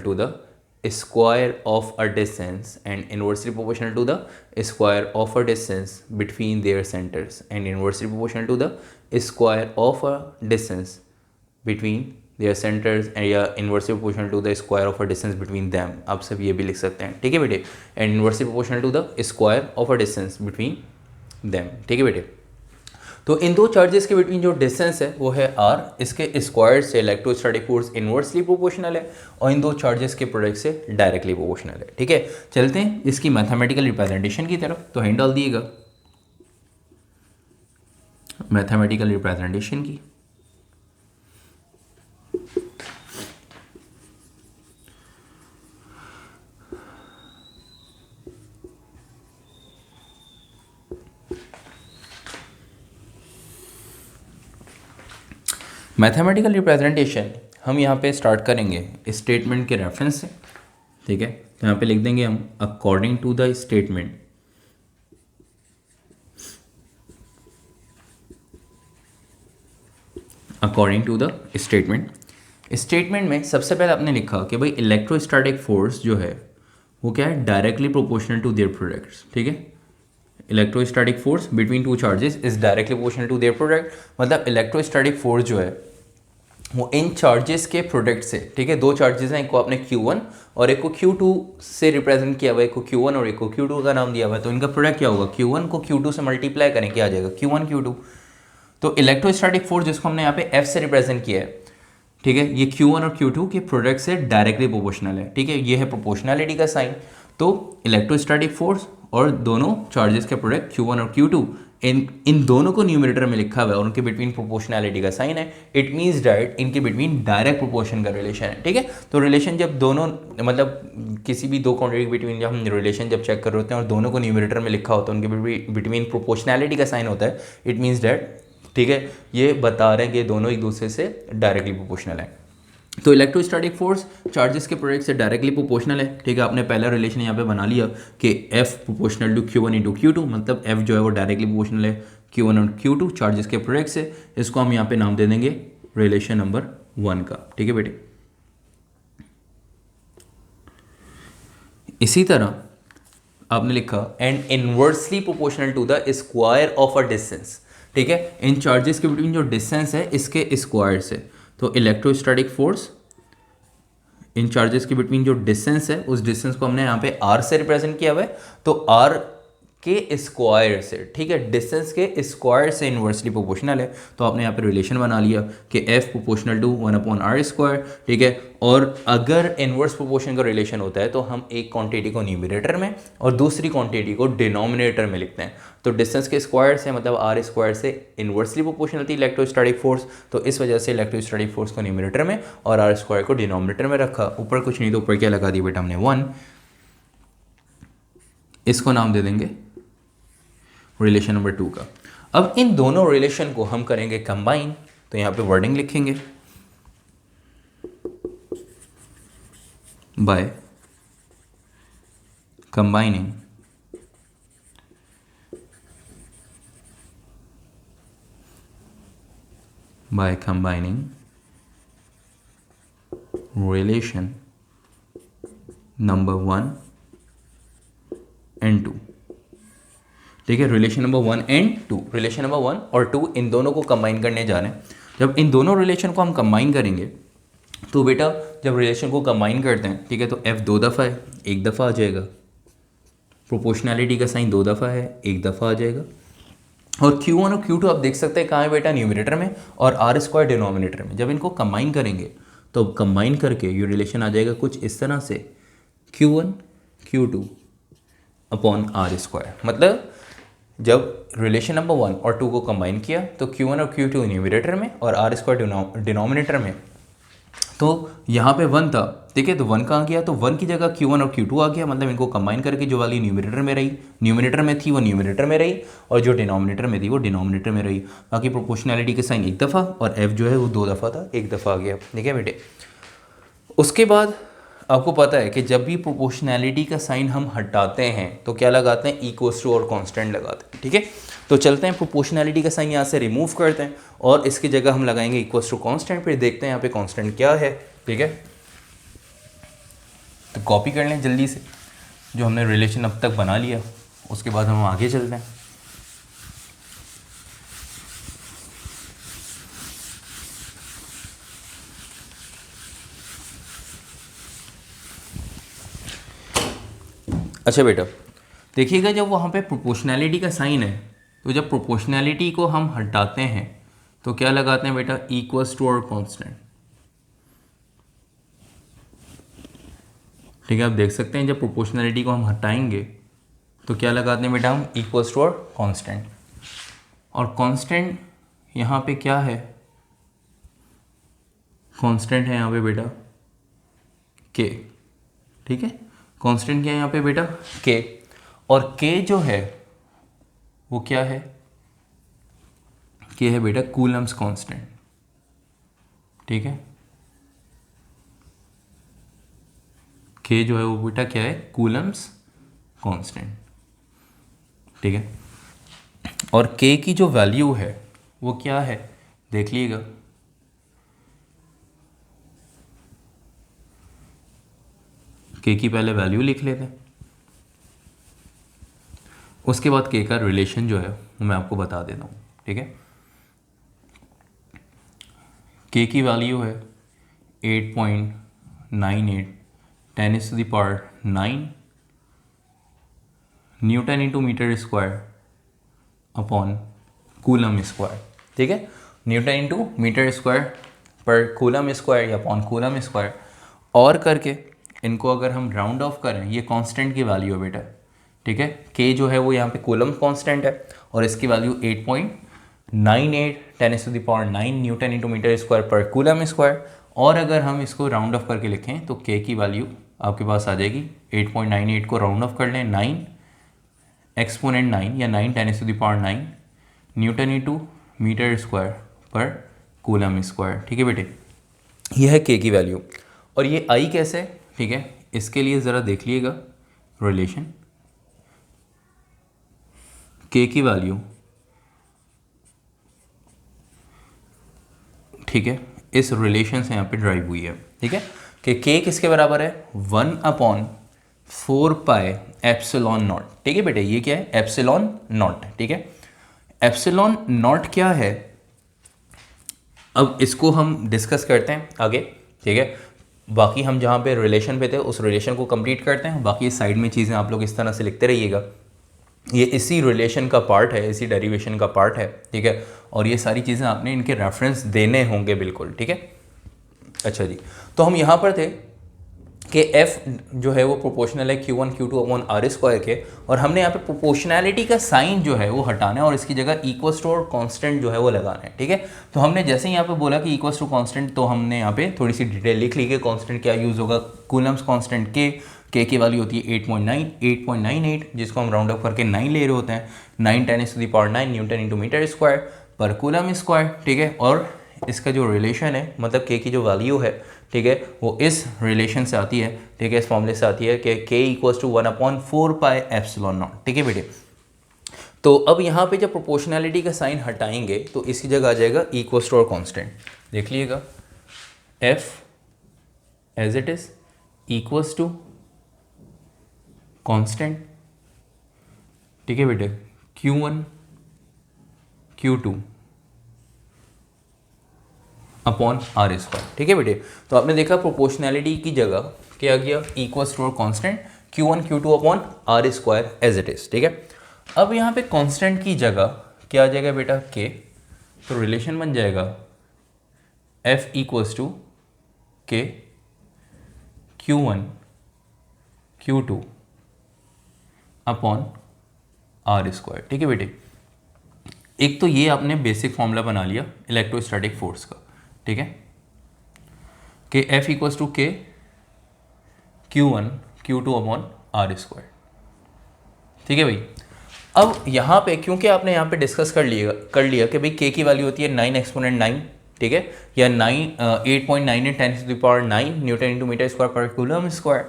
Speaker 1: to the square of a distance, and inversely proportional to the square of a distance between their centers, and inversely proportional to the square of a distance between their centers, and या inversely proportional to the square of a distance between them। आप सब ये भी लिख सकते हैं। ठीक है बेटे, and inversely proportional to the square of a distance between them। ठीक है बेटे, तो इन दो चार्जेस के बिटवीन जो डिस्टेंस है वो है r, इसके स्क्वायर से इलेक्ट्रोस्टैटिक फोर्स इन्वर्सली प्रोपोर्शनल है और इन दो चार्जेस के प्रोडक्ट से डायरेक्टली प्रोपोर्शनल है। ठीक है, चलते हैं इसकी मैथमेटिकल रिप्रेजेंटेशन की तरफ, तो हिंट डाल दिएगा मैथमेटिकल रिप्रेजेंटेशन की। मैथमेटिकल रिप्रेजेंटेशन हम यहाँ पे स्टार्ट करेंगे स्टेटमेंट के रेफरेंस से। ठीक है, तो यहाँ पे लिख देंगे हम according to the statement, statement में सबसे पहले आपने लिखा कि भाई इलेक्ट्रोस्टैटिक फोर्स जो है वो क्या है, directly proportional to their products. ठीक है, electrostatic force between two charges is directly proportional to their product, मतलब इलेक्ट्रोस्टैटिक फोर्स जो है वो इन चार्जेस के प्रोडक्ट से, ठीक है, दो चार्जेस हैं, एक को आपने Q1 और एक को Q2 से रिप्रेजेंट किया हुआ है, एक को Q1 और एक को Q2 का नाम दिया हुआ है, तो इनका प्रोडक्ट क्या होगा, Q1 को Q2 से मल्टीप्लाई करें, क्या आ जाएगा, Q1 Q2। तो इलेक्ट्रोस्टैटिक फोर्स जिसको हमने यहाँ पे F से रिप्रेजेंट किया है, ठीक है, ये Q1 और Q2 के प्रोडक्ट से डायरेक्टली प्रोपोर्शनल है। ठीक है, ये है प्रोपोर्शनैलिटी का साइन। तो इलेक्ट्रोस्टैटिक फोर्स और दोनों चार्जेस के प्रोडक्ट Q1 और Q2, इन दोनों को न्यूमरेटर में लिखा हुआ है और उनके बिटवीन प्रोपोर्शनैलिटी का साइन है। इट मींस दैट इनके बिटवीन डायरेक्ट प्रोपोर्शन का रिलेशन है। ठीक है, तो रिलेशन जब दोनों, मतलब किसी भी दो क्वांटिटी के बिटवीन जब हम रिलेशन जब चेक कर रहे होते हैं और दोनों को न्यूमरेटर में लिखा होता है, उनके बिटवीन प्रोपोर्शनैलिटी का साइन होता है, इट मीन्स दैट, ठीक है, ये बता रहे हैं कि दोनों एक दूसरे से डायरेक्टली प्रोपोर्शनल है। तो इलेक्ट्रोस्टैटिक फोर्स चार्जेस के प्रोडक्ट से डायरेक्टली प्रोपोर्शनल है। ठीक है, आपने पहला रिलेशन यहाँ पे बना लिया कि F proportional to Q1 into Q2, मतलब F जो है वो डायरेक्टली प्रोपोर्शनल है Q1 और Q2 चार्जेस के प्रोडक्ट से। इसको हम यहाँ पे नाम दे देंगे रिलेशन नंबर 1 का। ठीक है बेटे, इसी तरह आपने लिखा and inversely proportional to the square of a distance. ठीक है, इन चार्जेस के बिटवीन जो डिस्टेंस है इसके स्क्वायर से, तो इलेक्ट्रोस्टैटिक फोर्स इन चार्जेस के बिटवीन जो डिस्टेंस है उस डिस्टेंस को हमने यहाँ पे r से रिप्रेजेंट किया हुआ है। तो r के स्क्वायर से, ठीक है, डिस्टेंस के स्क्वायर से इन्वर्सली प्रोपोर्शनल है। तो आपने यहाँ पे रिलेशन बना लिया कि f proportional to 1/r square, ठीक है। और अगर इन्वर्स प्रोपोर्शन का रिलेशन होता है तो हम एक क्वांटिटी को न्यूमरेटर में और दूसरी क्वांटिटी को डिनोमिनेटर में लिखते हैं। तो डिस्टेंस के स्क्वायर से मतलब आर स्क्वायर से इन्वर्सली प्रोपोर्शनल थी इलेक्ट्रोस्टैटिक फोर्स, तो इस वजह से इलेक्ट्रोस्टैटिक फोर्स को न्यूमरेटर में और आर स्क्वायर को डिनोमिनेटर में रखा। ऊपर कुछ नहीं तो ऊपर क्या लगा दिया बेटा हमने 1, इसको नाम दे देंगे रिलेशन नंबर 2 का। अब इन दोनों रिलेशन को हम करेंगे कंबाइन, तो यहाँ पे वर्डिंग लिखेंगे by combining relation number 1 and 2, ठीक है। Relation number 1 and 2, relation number 1 और 2 इन दोनों को कंबाइन करने जा रहे हैं। जब इन दोनों रिलेशन को हम कंबाइन करेंगे तो बेटा जब रिलेशन को कंबाइन करते हैं, ठीक है, तो f 2 दफ़ा है, 1 दफ़ा आ जाएगा। प्रोपोर्शनैलिटी का साइन 2 दफ़ा है, 1 दफ़ा आ जाएगा। और Q1 और Q2 आप देख सकते हैं कहाँ है बेटा, न्यूमरेटर में, और आर स्क्वायर डिनोमिनेटर में। जब इनको कंबाइन करेंगे तो कंबाइन करके ये रिलेशन आ जाएगा कुछ इस तरह से, Q1 Q2 upon R square. मतलब जब रिलेशन नंबर 1 और 2 को कंबाइन किया तो Q1 और Q2 न्यूमरेटर में और आर स्क्वायर डिनोमिनेटर में। तो यहाँ पे 1 था, ठीक है, तो 1 कहाँ गया, तो 1 की जगह Q1 और Q2 आ गया। मतलब इनको कंबाइन करके जो वाली न्यूमरेटर में रही, न्यूमरेटर में थी वो न्यूमरेटर में रही, और जो डिनोमिनेटर में थी वो डिनोमिनेटर में रही। बाकी प्रोपोर्शनैलिटी के साइन 1 दफ़ा और f जो है वो 2 दफ़ा था, 1 दफ़ा आ गया, ठीक है बेटे। उसके बाद आपको पता है कि जब भी प्रोपोर्शनैलिटी का साइन हम हटाते हैं तो क्या लगाते हैं, इक्वल्स टू और कांस्टेंट लगाते हैं, ठीक है। तो चलते हैं प्रोपोर्शनैलिटी का साइन यहाँ से रिमूव करते हैं और इसकी जगह हम लगाएंगे इक्वल्स टू कांस्टेंट। फिर देखते हैं यहाँ पे कांस्टेंट क्या है, ठीक है। तो कॉपी कर लें जल्दी से जो हमने रिलेशन अब तक बना लिया, उसके बाद हम आगे चलते हैं। अच्छा बेटा देखिएगा, जब वहाँ पे प्रोपोर्शनैलिटी का साइन है तो जब प्रोपोर्शनैलिटी को हम हटाते हैं तो क्या लगाते हैं बेटा, इक्वल्स टू और कांस्टेंट, ठीक है। आप देख सकते हैं जब प्रोपोर्शनैलिटी को हम हटाएंगे तो क्या लगाते हैं बेटा हम, इक्वल्स टू और कांस्टेंट। और कांस्टेंट यहाँ पे क्या है, कांस्टेंट है यहाँ पे बेटा के, ठीक है। कांस्टेंट क्या है यहाँ पे बेटा, के। और के जो है वो क्या है, के है बेटा कूलम्स कांस्टेंट, ठीक है। के जो है वो बेटा क्या है, कूलम्स कांस्टेंट, ठीक है। और के की जो वैल्यू है वो क्या है, देख लीजिएगा, के की पहले वैल्यू लिख लेते हैं, उसके बाद के का रिलेशन जो है वो मैं आपको बता देता हूँ, ठीक है। के की वैल्यू है 8.98 10⁻⁹ newton into metre square upon coulomb square, ठीक है। न्यूटन इंटू मीटर स्क्वायर पर कूलम स्क्वायर या अपॉन कूलम स्क्वायर। और करके इनको अगर हम राउंड ऑफ करें, ये कांस्टेंट की वैल्यू है बेटा, ठीक है। के जो है वो यहाँ पे कूलम कांस्टेंट है और इसकी value 8.98 10⁻⁹ newton into metre square पर कूलम स्क्वायर। और अगर हम इसको राउंड ऑफ करके लिखें तो के की वैल्यू आपके पास आ जाएगी, 8.98 को राउंड ऑफ कर लें 9 एक्सपोनेंट 9 या 9 10⁻⁹ न्यूटन इंटू मीटर स्क्वायर पर कूलम स्क्वायर, ठीक है बेटे। यह है के की वैल्यू। और ये आई कैसे, ठीक है, इसके लिए ज़रा देख लीजिएगा रिलेशन। के की वैल्यू, ठीक है, इस रिलेशन से यहाँ पे ड्राइव हुई है, ठीक है, कि के किसके बराबर है, 1/4 पाई एप्सिलॉन नॉट, ठीक है बेटे। ये क्या है, एप्सिलॉन नॉट, ठीक है। एप्सिलॉन नॉट क्या है, अब इसको हम डिस्कस करते हैं आगे, ठीक है। बाकी हम जहाँ पे रिलेशन पे थे उस रिलेशन को कंप्लीट करते हैं, बाकी इस साइड में चीज़ें आप लोग इस तरह से लिखते रहिएगा। ये इसी रिलेशन का पार्ट है, इसी डेरिवेशन का पार्ट है, ठीक है। और ये सारी चीज़ें आपने इनके रेफरेंस देने होंगे बिल्कुल, ठीक है। अच्छा जी, तो हम यहाँ पर थे कि f जो है वो प्रोपोर्शनल है Q1 Q2 upon R square के, और हमने यहाँ पे प्रोपोर्शनैलिटी का साइन जो है वो हटाना है और इसकी जगह इक्वल्स टू और कांस्टेंट जो है वो लगाना है, ठीक है। तो हमने जैसे ही यहाँ पे बोला कि इक्वल्स टू कांस्टेंट, तो हमने यहाँ पे थोड़ी सी डिटेल लिख ली कि कांस्टेंट क्या यूज़ होगा। कूलम्स कांस्टेंट के की वैल्यू होती है 8.98, जिसको हम राउंड अप करके 9 ले रहे होते हैं। 9 10⁻⁹ न्यूटन इंटू मीटर स्क्वायर पर कूलम स्क्वायर, ठीक है। और इसका जो रिलेशन है, मतलब के की जो वैल्यू है, ठीक है, वो इस रिलेशन से आती है, ठीक है, इस फॉर्मूले से आती है कि k इक्वल्स टू 1/4πε0, ठीक है बेटे। तो अब यहाँ पे जब प्रोपोर्शनैलिटी का साइन हटाएंगे तो इसकी जगह आ जाएगा इक्वल्स टू और कांस्टेंट। देख लीजिएगा, f as it is equals to constant, ठीक है बेटे, Q1 Q2 upon R square, ठीक है बेटे। तो आपने देखा प्रोपोर्शनैलिटी की जगह क्या गया, इक्वल्स टू और constant Q1 Q2 upon R square as it is, ठीक है। अब यहाँ पे कांस्टेंट की जगह क्या आ जाएगा बेटा, के। तो रिलेशन बन जाएगा f इक्वल्स टू के Q1 Q2 upon R square, ठीक है बेटे। एक तो ये आपने बेसिक फॉर्मूला बना लिया इलेक्ट्रोस्टैटिक फोर्स का, ठीक है, कि F इक्वल्स टू के Q1 Q2 upon R square, ठीक है भाई। अब यहाँ पे क्योंकि आपने यहाँ पे डिस्कस कर लिया कि भाई के की वैल्यू होती है 9 एक्सपोनेंट 9, ठीक है, या 8.98 10⁻⁹ न्यूटन इंटू मीटर स्क्वायर पर कूलम स्क्वायर।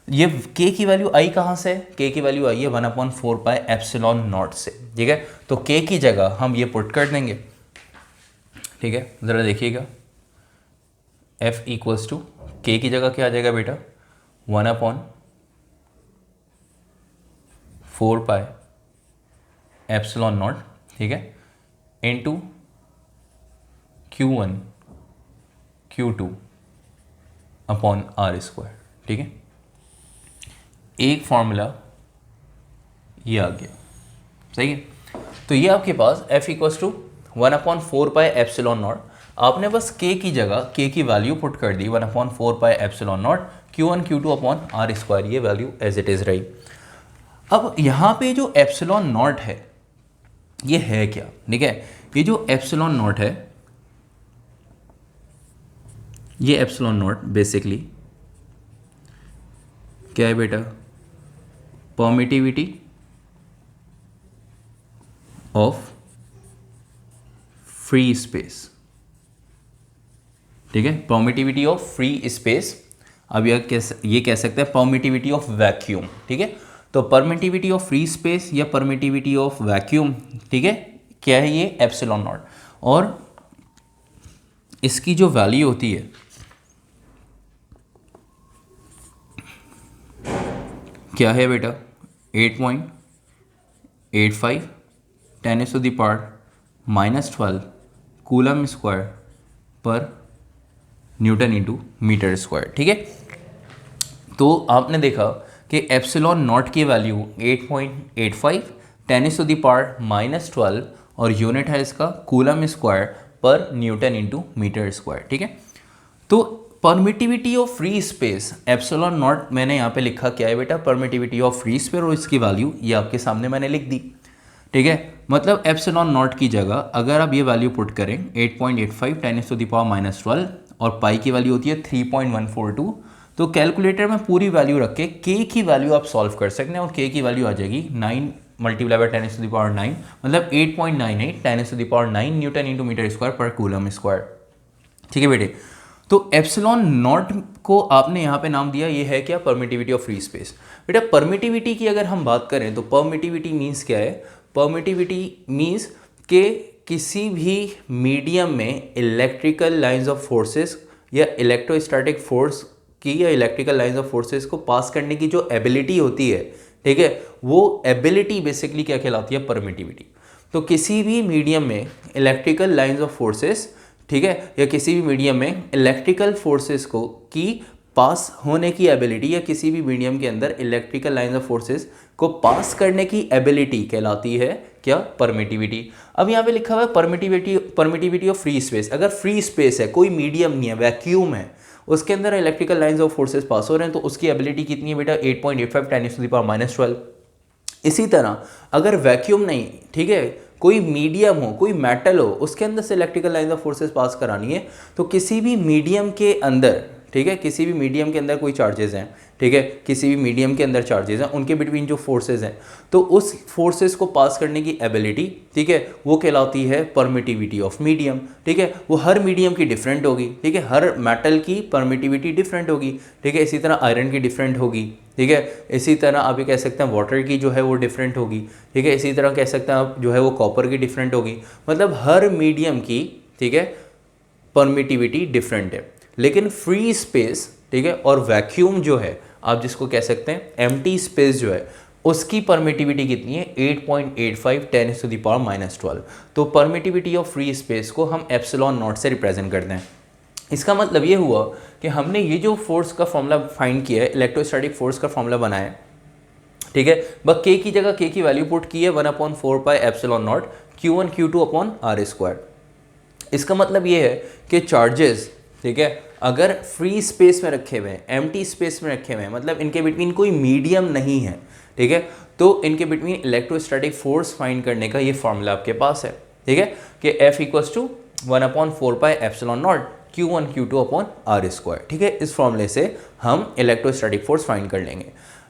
Speaker 1: ये के की वैल्यू आई कहाँ से, के की वैल्यू आई है 1/4πε0 से, ठीक है। तो के की जगह हम ये पुट कर देंगे, ठीक है। ज़रा देखिएगा, f इक्वल्स टू के की जगह क्या आ जाएगा बेटा, 1/4πε0, ठीक है, into Q1 Q2 upon R square, ठीक है। एक फॉर्मूला ये आ गया, सही है। तो ये आपके पास f इक्वल्स टू 1/4πε0, आपने बस k की जगह k की वैल्यू पुट कर दी 1/4πε0 Q1 Q2 upon R square, ये वैल्यू एज इट इज़ रही। अब यहाँ पे जो एप्सिलॉन नॉट है ये है क्या, ठीक है। ये जो एप्सिलॉन नॉट है, ये एप्सिलॉन नॉट बेसिकली क्या है बेटा, परमिटिविटी ऑफ फ्री स्पेस, ठीक है, परमिटिविटी ऑफ फ्री स्पेस। अब ये कह सकते हैं परमिटिविटी ऑफ वैक्यूम, ठीक है। तो परमिटिविटी ऑफ फ्री स्पेस या परमिटिविटी ऑफ वैक्यूम, ठीक है, क्या है ये, एप्सिलॉन नॉट। और इसकी जो वैल्यू होती है क्या है बेटा, 8.85 10⁻⁻12 कूलम स्क्वायर पर न्यूटन इंटू मीटर स्क्वायर, ठीक है। तो आपने देखा कि एप्सिलॉन नॉट की वैल्यू 8.85 10⁻⁻12 और यूनिट है इसका कूलम स्क्वायर पर न्यूटन इंटू मीटर स्क्वायर, ठीक है। तो permittivity of free space epsilon not मैंने यहाँ पे लिखा क्या है बेटा, परमिटिविटी ऑफ फ्री स्पेस, और इसकी वैल्यू ये आपके सामने मैंने लिख दी, ठीक है। मतलब एप्सिलॉन नॉट की जगह अगर आप ये वैल्यू पुट करें 8.85 10⁻⁻12 और पाई की वैल्यू होती है 3.142, तो कैलकुलेटर में पूरी वैल्यू रख के के की वैल्यू आप सॉल्व कर सकते हैं और के की वैल्यू आ जाएगी 9 मल्टीप्लाई बाय 10⁻⁹, मतलब 8.98 10⁻⁹ न्यूटन इंटू मीटर स्क्वायर पर कूलम स्क्वायर, ठीक है बेटे। तो एप्सिलॉन नॉट को आपने यहाँ पे नाम दिया, ये है क्या, परमिटिविटी ऑफ फ्री स्पेस। बेटा परमिटिविटी की अगर हम बात करें तो परमिटिविटी मीन्स क्या है, परमिटिविटी मीन्स के किसी भी मीडियम में इलेक्ट्रिकल लाइंस ऑफ फोर्सेस या इलेक्ट्रोस्टैटिक फोर्स की या इलेक्ट्रिकल लाइंस ऑफ फोर्सेस को पास करने की जो एबिलिटी होती है, ठीक है, वो एबिलिटी बेसिकली क्या कहलाती है, परमिटिविटी। तो किसी भी मीडियम में इलेक्ट्रिकल लाइंस ऑफ फोर्सेस, ठीक है, या किसी भी मीडियम में इलेक्ट्रिकल फोर्सेस को की पास होने की एबिलिटी या किसी भी मीडियम के अंदर इलेक्ट्रिकल लाइंस ऑफ फोर्सेस को पास करने की एबिलिटी कहलाती है क्या? परमिटिविटी। अब यहाँ पे लिखा हुआ है परमिटिविटी ऑफ फ्री स्पेस। अगर फ्री स्पेस है, कोई मीडियम नहीं है, वैक्यूम है, उसके अंदर इलेक्ट्रिकल लाइंस ऑफ फोर्सेस पास हो रहे हैं, तो उसकी एबिलिटी कितनी है बेटा? 8.85 × 10⁻⁻12। इसी तरह अगर वैक्यूम नहीं, ठीक है, कोई मीडियम हो, कोई मेटल हो, उसके अंदर से इलेक्ट्रिकल लाइंस ऑफ फोर्सेस पास करानी है, तो किसी भी मीडियम के अंदर, ठीक है, किसी भी मीडियम के अंदर कोई चार्जेस हैं, ठीक है, किसी भी मीडियम के अंदर चार्जेस हैं, उनके बिटवीन जो फोर्सेस हैं, तो उस फोर्सेस को पास करने की एबिलिटी, ठीक है, वो कहलाती है परमिटिविटी ऑफ मीडियम। ठीक है, वो हर मीडियम की डिफरेंट होगी, ठीक है, हर मेटल की परमिटिविटी डिफरेंट होगी, ठीक है, इसी तरह आयरन की डिफरेंट होगी, ठीक है, इसी तरह आप ये कह सकते हैं वाटर की जो है वो डिफरेंट होगी, ठीक है, इसी तरह कह सकते हैं आप जो है वो कॉपर की डिफरेंट होगी। मतलब हर मीडियम की, ठीक है, परमिटिविटी डिफरेंट है। लेकिन फ्री स्पेस, ठीक है, और वैक्यूम जो है, आप जिसको कह सकते हैं एम्प्टी स्पेस जो है, उसकी परमिटिविटी कितनी है? 8.85 10⁻⁻12। तो परमिटिविटी ऑफ फ्री स्पेस को हम एप्सिलॉन नॉट से रिप्रेजेंट करते हैं। इसका मतलब ये हुआ कि हमने ये जो फोर्स का फॉर्मूला फाइंड किया है, इलेक्ट्रोस्टैटिक फोर्स का फॉर्मूला बनाया है, ठीक है, बस के की जगह के की वैल्यू पुट की है 1/4πε0 Q1 Q2/r²। इसका मतलब ये है कि चार्जेस, ठीक है, अगर फ्री स्पेस में रखे हुए हैं, एम्प्टी स्पेस में रखे हुए हैं, मतलब इनके बिटवीन कोई मीडियम नहीं है, ठीक है, तो इनके बिटवीन इलेक्ट्रोस्टैटिक फोर्स फाइंड करने का ये फॉर्मूला आपके पास है, ठीक है, कि F = 1/4πε0 Q1 Q2/r²। ठीक है, इस फॉर्मूले से हम इलेक्ट्रोस्टैटिक फोर्स फाइंड कर लेंगे।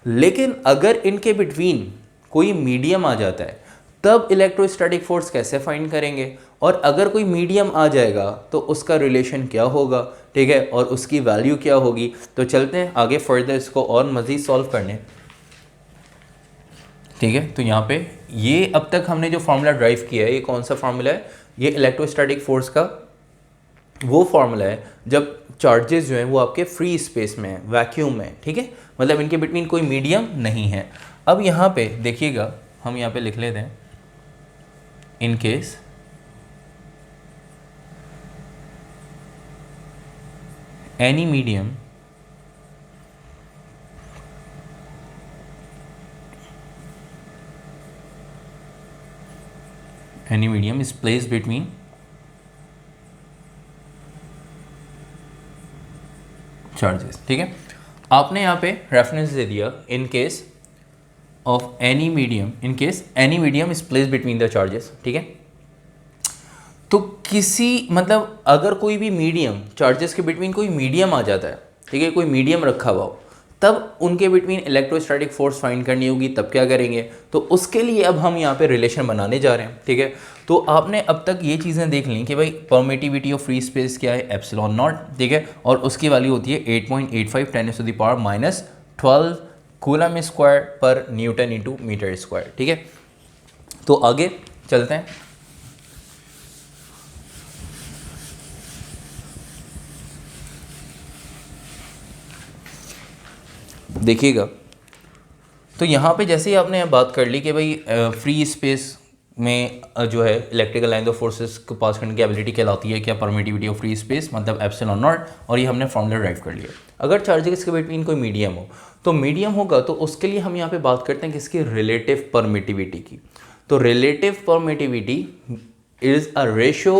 Speaker 1: लेकिन अगर इनके बिटवीन कोई मीडियम आ जाता है, तब इलेक्ट्रोस्टैटिक फोर्स कैसे फाइंड करेंगे? और अगर कोई मीडियम आ जाएगा तो उसका रिलेशन क्या होगा, ठीक है, और उसकी वैल्यू क्या होगी? तो चलते हैं आगे फर्दर इसको और मज़ीद सॉल्व करने। ठीक है, तो यहाँ पे ये अब तक हमने जो फार्मूला ड्राइव किया है, ये कौन सा फार्मूला है? ये इलेक्ट्रोस्टैटिक फोर्स का वो फार्मूला है जब चार्जेस जो हैं वो आपके फ्री स्पेस में है, वैक्यूम में, ठीक है, मतलब इनके बिटवीन कोई मीडियम नहीं है। अब यहाँ पे देखिएगा, हम यहाँ पे लिख लेते हैं in case any medium is placed between charges। ठीक है, आपने यहाँ पे रेफरेंस दे दिया इन case of any medium, in case any medium is placed between the charges. ठीक है, तो किसी मतलब अगर कोई भी मीडियम, चार्जेस के बिटवीन कोई मीडियम आ जाता है, ठीक है, कोई मीडियम रखा हुआ हो, तब उनके बिटवीन इलेक्ट्रोस्टैटिक फोर्स फाइंड करनी होगी। तब क्या करेंगे? तो उसके लिए अब हम यहाँ पे रिलेशन बनाने जा रहे हैं। ठीक है, तो आपने अब तक ये चीज़ें देख ली कि भाई परमिटिविटी ऑफ फ्री स्पेस क्या है? ε0, ठीक है, और उसकी वैल्यू होती है 8.85 10⁻⁻12 कूलम स्क्वायर पर न्यूटन इंटू मीटर स्क्वायर। ठीक है, तो आगे चलते हैं। देखिएगा, तो यहाँ पे जैसे ही आपने बात कर ली कि भाई फ्री स्पेस में जो है इलेक्ट्रिकल लाइन ऑफ फोर्सेस को पास करने की एबिलिटी कहलाती है क्या? परमिटिविटी ऑफ फ्री स्पेस, मतलब ε0, और ये हमने फॉर्मूला ड्राइव कर लिया। अगर चार्जेस के बिटवीन कोई मीडियम हो, तो मीडियम होगा तो उसके लिए हम यहाँ पे बात करते हैं किसकी? रिलेटिव परमिटिविटी की। तो relative permittivity is a ratio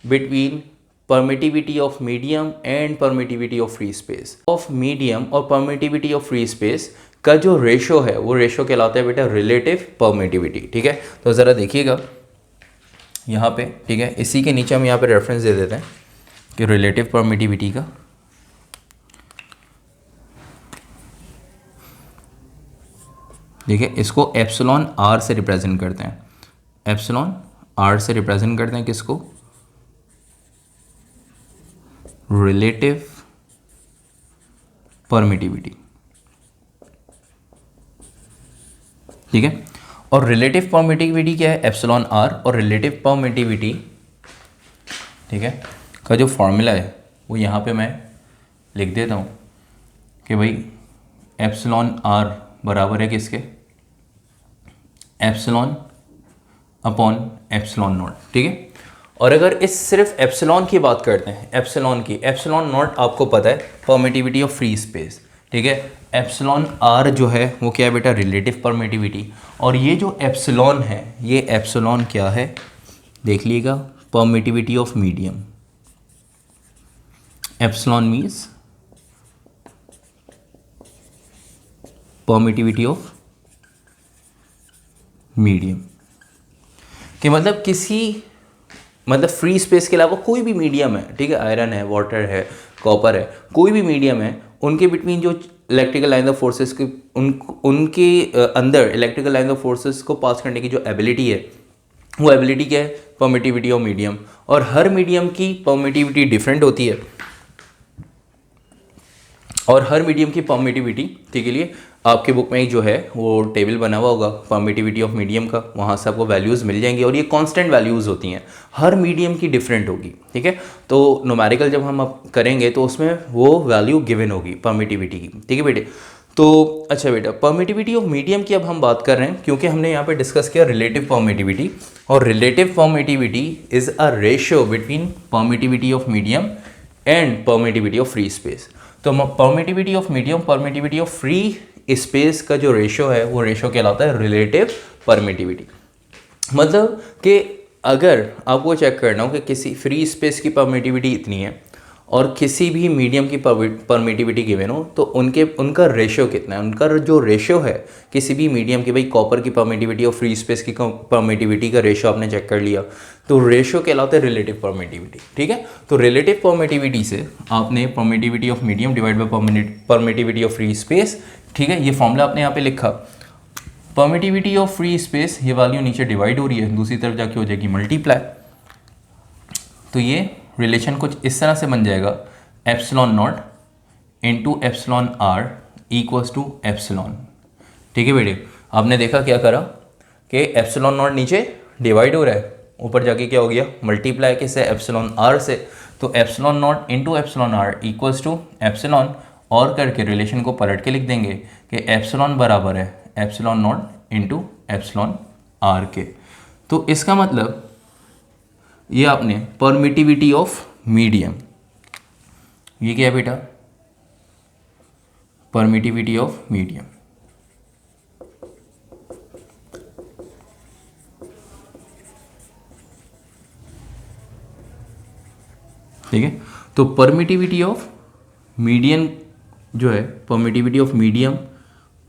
Speaker 1: between permittivity of medium and permittivity of free space. Of medium और परमिटिविटी ऑफ फ्री स्पेस का जो रेशो है वो रेशो कहलाता है बेटा रिलेटिव परमिटिविटी। ठीक है, तो ज़रा देखिएगा यहाँ पे, ठीक है, इसी के नीचे हम यहाँ पे रेफरेंस दे देते हैं कि रिलेटिव परमिटिविटी का ठीक है, इसको एप्सिलॉन आर से रिप्रेजेंट करते हैं। एप्सिलॉन आर से रिप्रेजेंट करते हैं किसको? Relative permittivity. ठीक है, और रिलेटिव परमिटिविटी क्या है? Epsilon R. और रिलेटिव परमिटिविटी, ठीक है, का जो फॉर्मूला है वो यहाँ पे मैं लिख देता हूँ कि भाई एप्सिलॉन आर बराबर है किसके? Epsilon upon epsilon not. ठीक है, और अगर इस सिर्फ एप्सिलॉन की बात करते हैं, एप्सिलॉन की, एप्सिलॉन नॉट आपको पता है परमिटिविटी ऑफ फ्री स्पेस, ठीक है। एप्सिलॉन आर जो है वो क्या है बेटा, रिलेटिव परमिटिविटी। और ये जो एप्सिलॉन है, ये एप्सिलॉन क्या है देख लीजिएगा, permittivity of medium. Epsilon means permittivity of medium, कि मतलब किसी, मतलब फ्री स्पेस के अलावा कोई भी मीडियम है, ठीक है, आयरन है, वाटर है, कॉपर है, कोई भी मीडियम है, उनके बिटवीन जो इलेक्ट्रिकल लाइन ऑफ फोर्सेस के उनके अंदर इलेक्ट्रिकल लाइन ऑफ फोर्सेस को पास करने की जो एबिलिटी है, वो एबिलिटी क्या है, परमिटिविटी ऑफ मीडियम। और हर मीडियम की परमिटिविटी डिफरेंट होती है, और हर मीडियम की परमिटिविटी, ठीक है, लिए आपके बुक में जो है वो टेबल बना हुआ होगा परमिटिविटी ऑफ मीडियम का, वहाँ से आपको वैल्यूज़ मिल जाएंगी, और ये कांस्टेंट वैल्यूज़ होती हैं, हर मीडियम की डिफरेंट होगी, ठीक है। तो न्यूमेरिकल जब हम अब करेंगे तो उसमें वो वैल्यू गिवन होगी परमिटिविटी की, ठीक है बेटे। तो अच्छा बेटा, परमिटिविटी ऑफ मीडियम की अब हम बात कर रहे हैं, क्योंकि हमने यहाँ पे डिस्कस किया रिलेटिव परमिटिविटी, और relative permittivity is a ratio between permittivity of medium and permittivity of free space. तो permittivity of medium, permittivity of free space का जो रेशियो है वो रेशियो कहलाता है रिलेटिव परमिटिविटी। मतलब कि अगर आपको चेक करना हो कि किसी फ्री स्पेस की परमिटिविटी इतनी है और किसी भी मीडियम की परमिटिविटी गिवन हो, तो उनका रेशियो कितना है, उनका जो रेशियो है किसी भी मीडियम की, भाई कॉपर की परमिटिविटी और फ्री स्पेस की परमिटिविटी का रेशियो आपने चेक कर लिया, तो रेशियो कहलाता है रिलेटिव परमिटिविटी, ठीक है। तो रिलेटिव परमिटिविटी से आपने permittivity of medium divide by permittivity of free space, ठीक है, ये फॉर्मूला आपने यहाँ पे लिखा, परमिटिविटी ऑफ फ्री स्पेस, ये वैल्यू नीचे डिवाइड हो रही है, दूसरी तरफ जाके हो जाएगी मल्टीप्लाई। तो ये रिलेशन कुछ इस तरह से बन जाएगा, epsilon naught into epsilon R equals to epsilon, ठीक है बेटे। आपने देखा क्या करा कि एप्सिलॉन नॉट नीचे डिवाइड हो रहा है, ऊपर जाके क्या हो गया, मल्टीप्लाई किससे, एप्सिलॉन आर से। तो epsilon naught into epsilon R equals to epsilon, और करके रिलेशन को पलट के लिख देंगे कि एप्सिलॉन बराबर है epsilon naught into epsilon R के। तो इसका मतलब ये आपने परमिटिविटी ऑफ मीडियम, ये क्या है बेटा, परमिटिविटी ऑफ मीडियम, ठीक है। तो परमिटिविटी ऑफ मीडियम जो है, permittivity of medium,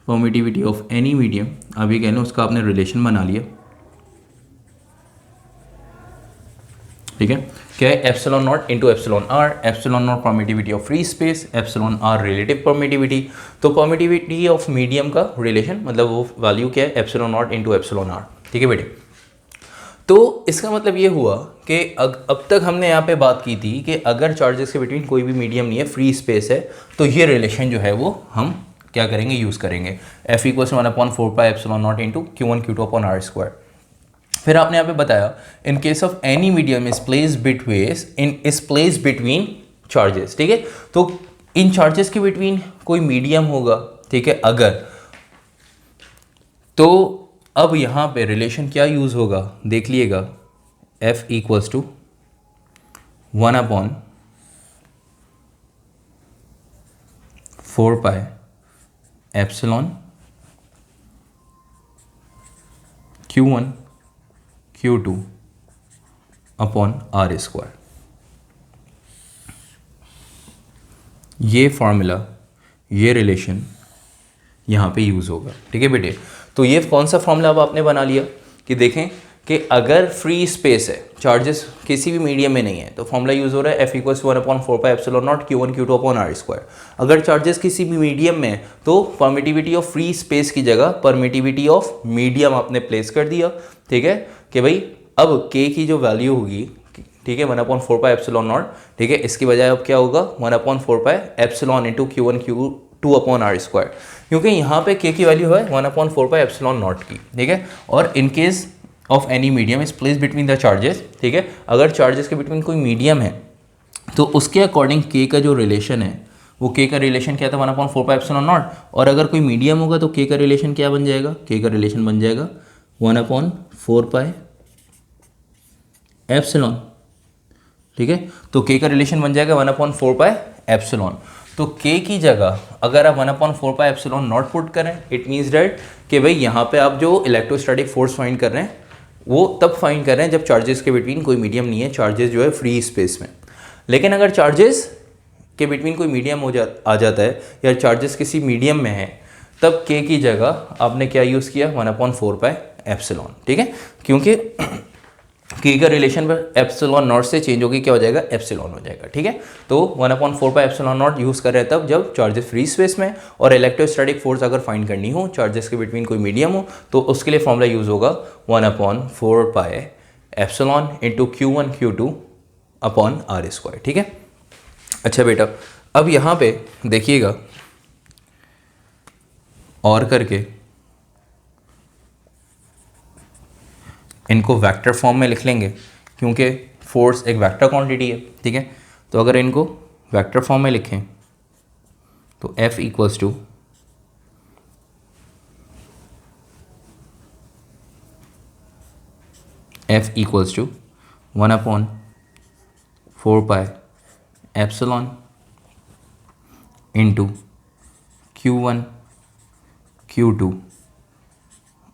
Speaker 1: permittivity of any medium, अब ये कहना उसका आपने रिलेशन बना लिया, ठीक है। क्या है, epsilon naught into epsilon R, epsilon naught permittivity of free space, epsilon R relative permittivity. तो परमिटिविटी ऑफ मीडियम का रिलेशन मतलब वो वैल्यू क्या है, epsilon naught into epsilon R, ठीक है बेटे। तो इसका मतलब ये हुआ कि अब तक हमने यहाँ पे बात की थी कि अगर चार्जेस के बिटवीन कोई भी मीडियम नहीं है, फ्री स्पेस है, तो ये रिलेशन जो है वो हम क्या करेंगे, यूज़ करेंगे, F equals 1/4 pi epsilon naught into Q1 Q2 upon R square. फिर आपने यहाँ पे बताया in case of any medium is place between charges, ठीक है। तो इन चार्जेस के बिटवीन कोई मीडियम होगा, ठीक है, अगर, तो अब यहाँ पे रिलेशन क्या यूज होगा देख लिएगा, F equals to 1/4 pi epsilon Q1 Q2 upon R square. ये फॉर्मूला, ये रिलेशन यहाँ पे यूज़ होगा, ठीक है बेटे। तो ये कौन सा फॉर्मूला अब आपने बना लिया कि देखें कि अगर फ्री स्पेस है, चार्जेस किसी भी मीडियम में नहीं है, तो फॉर्मूला यूज़ हो रहा है F equals 1/4 pi epsilon naught Q1 Q2 upon R square. अगर चार्जेस किसी भी मीडियम में है तो परमिटिविटी ऑफ फ्री स्पेस की जगह परमिटिविटी ऑफ मीडियम आपने प्लेस कर दिया, ठीक है, कि भाई अब K की जो वैल्यू होगी, ठीक है, 1/4 पाई एप्सिलॉन नॉट, ठीक है, इसकी बजाय अब क्या होगा 1/4 pi epsilon into Q1 Q2 upon R square, क्योंकि यहाँ पे K की वैल्यू है 1/4 पाई एप्सिलॉन नॉट की, ठीक है। और इन case of any medium is place between the charges, ठीक है, अगर चार्जेस के बिटवीन कोई मीडियम है तो उसके अकॉर्डिंग K का जो रिलेशन है वो K का रिलेशन क्या था 1/4 पाई एप्सिलॉन नॉट, और अगर कोई मीडियम होगा तो K का रिलेशन क्या बन जाएगा, K का रिलेशन बन जाएगा 1/4 पाई एप्सिलॉन ठीक है। तो के का रिलेशन बन जाएगा 1/4 पाई एप्सिलॉन। तो के की जगह अगर आप 1/4 पाई एप्सिलॉन नॉट पुट करें, इट मीन्स डैट कि भाई यहाँ पे आप जो इलेक्ट्रोस्टैटिक फोर्स फाइंड कर रहे हैं वो तब फाइंड कर रहे हैं जब चार्जेस के बिटवीन कोई मीडियम नहीं है, चार्जेस जो है फ्री स्पेस में। लेकिन अगर चार्जेस के बिटवीन कोई मीडियम आ जाता है या चार्जेस किसी मीडियम में है, तब के की जगह आपने क्या यूज़ किया 1/4 पाई एप्सिलॉन, ठीक है। क्योंकि के का रिलेशन पर एप्सिलॉन नॉट से चेंज होगी, क्या हो जाएगा एप्सिलॉन हो जाएगा, ठीक है। तो 1/4 पाई एप्सिलॉन नॉट यूज़ कर रहे हैं तब जब चार्जेस फ्री स्पेस में, और इलेक्ट्रोस्टैटिक फोर्स अगर फाइंड करनी हो चार्जेस के बिटवीन कोई मीडियम हो तो उसके लिए फॉर्मूला यूज़ होगा 1/4 pi epsilon into Q1 Q2 upon R², ठीक है। अच्छा बेटा, अब यहाँ पे देखिएगा और करके इनको वेक्टर फॉर्म में लिख लेंगे क्योंकि फोर्स एक वेक्टर क्वांटिटी है, ठीक है। तो अगर इनको वेक्टर फॉर्म में लिखें तो F equals to F equals to 1/4 pi epsilon into Q1 Q2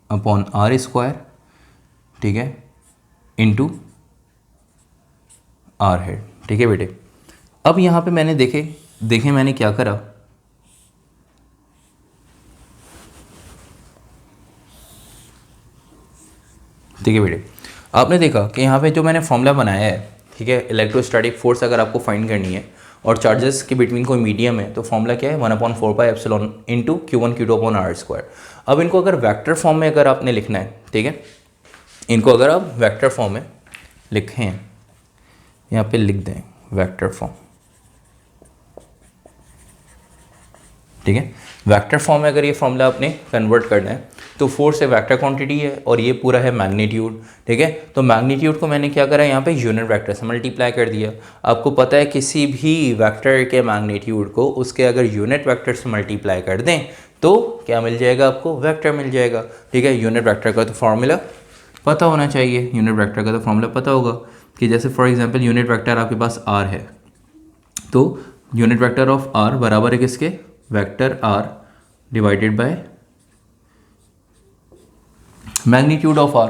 Speaker 1: upon R², ठीक है, इंटू R हेड, ठीक है बेटे। अब यहाँ पे मैंने देखें मैंने क्या करा, ठीक है बेटे। आपने देखा कि यहाँ पे जो मैंने फॉर्मूला बनाया है, ठीक है, इलेक्ट्रोस्टैटिक फोर्स अगर आपको फाइंड करनी है और चार्जेस के बिटवीन कोई मीडियम है तो फॉर्मूला क्या है 1/4 pi epsilon into Q1 Q2 upon R²। अब इनको अगर वेक्टर फॉर्म में अगर आपने लिखना है, ठीक है, इनको अगर आप वेक्टर फॉर्म में लिखें, यहाँ पे लिख दें वेक्टर फॉर्म, ठीक है। वेक्टर फॉर्म में अगर ये फॉर्मूला आपने कन्वर्ट करना है तो फोर्स एक वेक्टर क्वांटिटी है और ये पूरा है मैग्नीट्यूड, ठीक है। तो मैग्नीट्यूड को मैंने क्या करा, यहाँ पे यूनिट वेक्टर से मल्टीप्लाई कर दिया। आपको पता है किसी भी वेक्टर के मैग्नीट्यूड को उसके अगर यूनिट वेक्टर से मल्टीप्लाई कर दें तो क्या मिल जाएगा, आपको वेक्टर मिल जाएगा, ठीक है। यूनिट वेक्टर का तो फॉर्मूला पता होना चाहिए, यूनिट वेक्टर का तो फॉर्मूला पता होगा कि जैसे फॉर एग्जांपल यूनिट वेक्टर आपके पास r है, तो यूनिट वेक्टर ऑफ r बराबर है किसके, vector r divided by magnitude of r।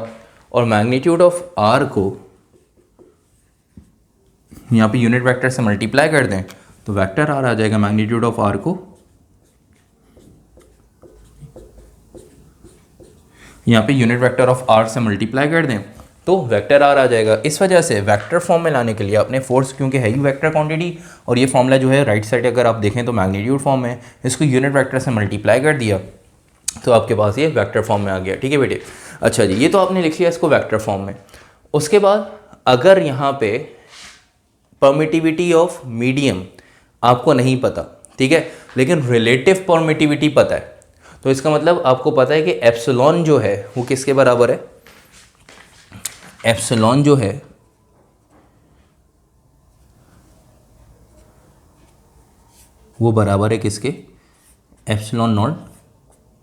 Speaker 1: और मैग्नीट्यूड ऑफ r को यहाँ पे यूनिट वेक्टर से मल्टीप्लाई कर दें तो वेक्टर r आ जाएगा, मैग्नीट्यूड ऑफ r को यहाँ पे यूनिट वेक्टर ऑफ r से मल्टीप्लाई कर दें तो वेक्टर r आ जाएगा। इस वजह से वेक्टर फॉर्म में लाने के लिए अपने फोर्स, क्योंकि है ही वेक्टर क्वांटिटी और ये फॉर्मूला जो है राइट साइड अगर आप देखें तो मैग्नीट्यूड फॉर्म में, इसको यूनिट वेक्टर से मल्टीप्लाई कर दिया तो आपके पास ये वेक्टर फॉर्म में आ गया, ठीक है बेटे। अच्छा जी, ये तो आपने लिख लिया इसको वेक्टर फॉर्म में। उसके बाद अगर यहाँ पे परमिटिविटी ऑफ मीडियम आपको नहीं पता, ठीक है, लेकिन रिलेटिव परमिटिविटी पता है, तो इसका मतलब आपको पता है कि एप्सिलॉन जो है वो किसके बराबर है, एप्सिलॉन जो है वो बराबर है किसके, epsilon naught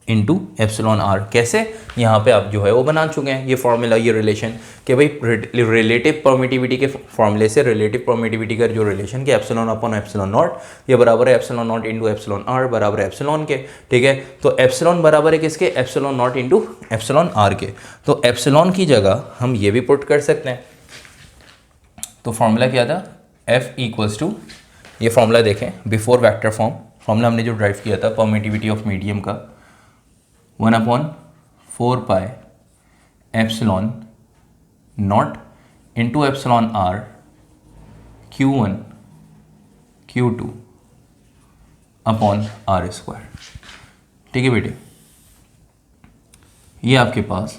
Speaker 1: into epsilon R. कैसे, यहाँ पे आप जो है वो बना चुके हैं ये फॉर्मूला, ये रिलेशन कि भाई रिलेटिव परमिटिविटी के फॉर्मूले से रिलेटिव परमिटिविटी का जो रिलेशन कि एप्सिलॉन अपॉन एप्सिलॉन नॉट ये बराबर है epsilon naught into epsilon R बराबर है एप्सिलॉन के, ठीक है। तो एप्सिलॉन बराबर है किसके, epsilon naught into epsilon R के। तो एप्सिलॉन की जगह हम ये भी पुट कर सकते हैं। तो फॉर्मूला क्या था, एफ इक्वल्स टू, ये फॉर्मूला देखें बिफोर वेक्टर फॉर्मूला हमने जो ड्राइव किया था परमिटिविटी ऑफ मीडियम का 1/4 pi epsilon naught into epsilon R Q1 Q2 upon R², ठीक है बेटे। ये आपके पास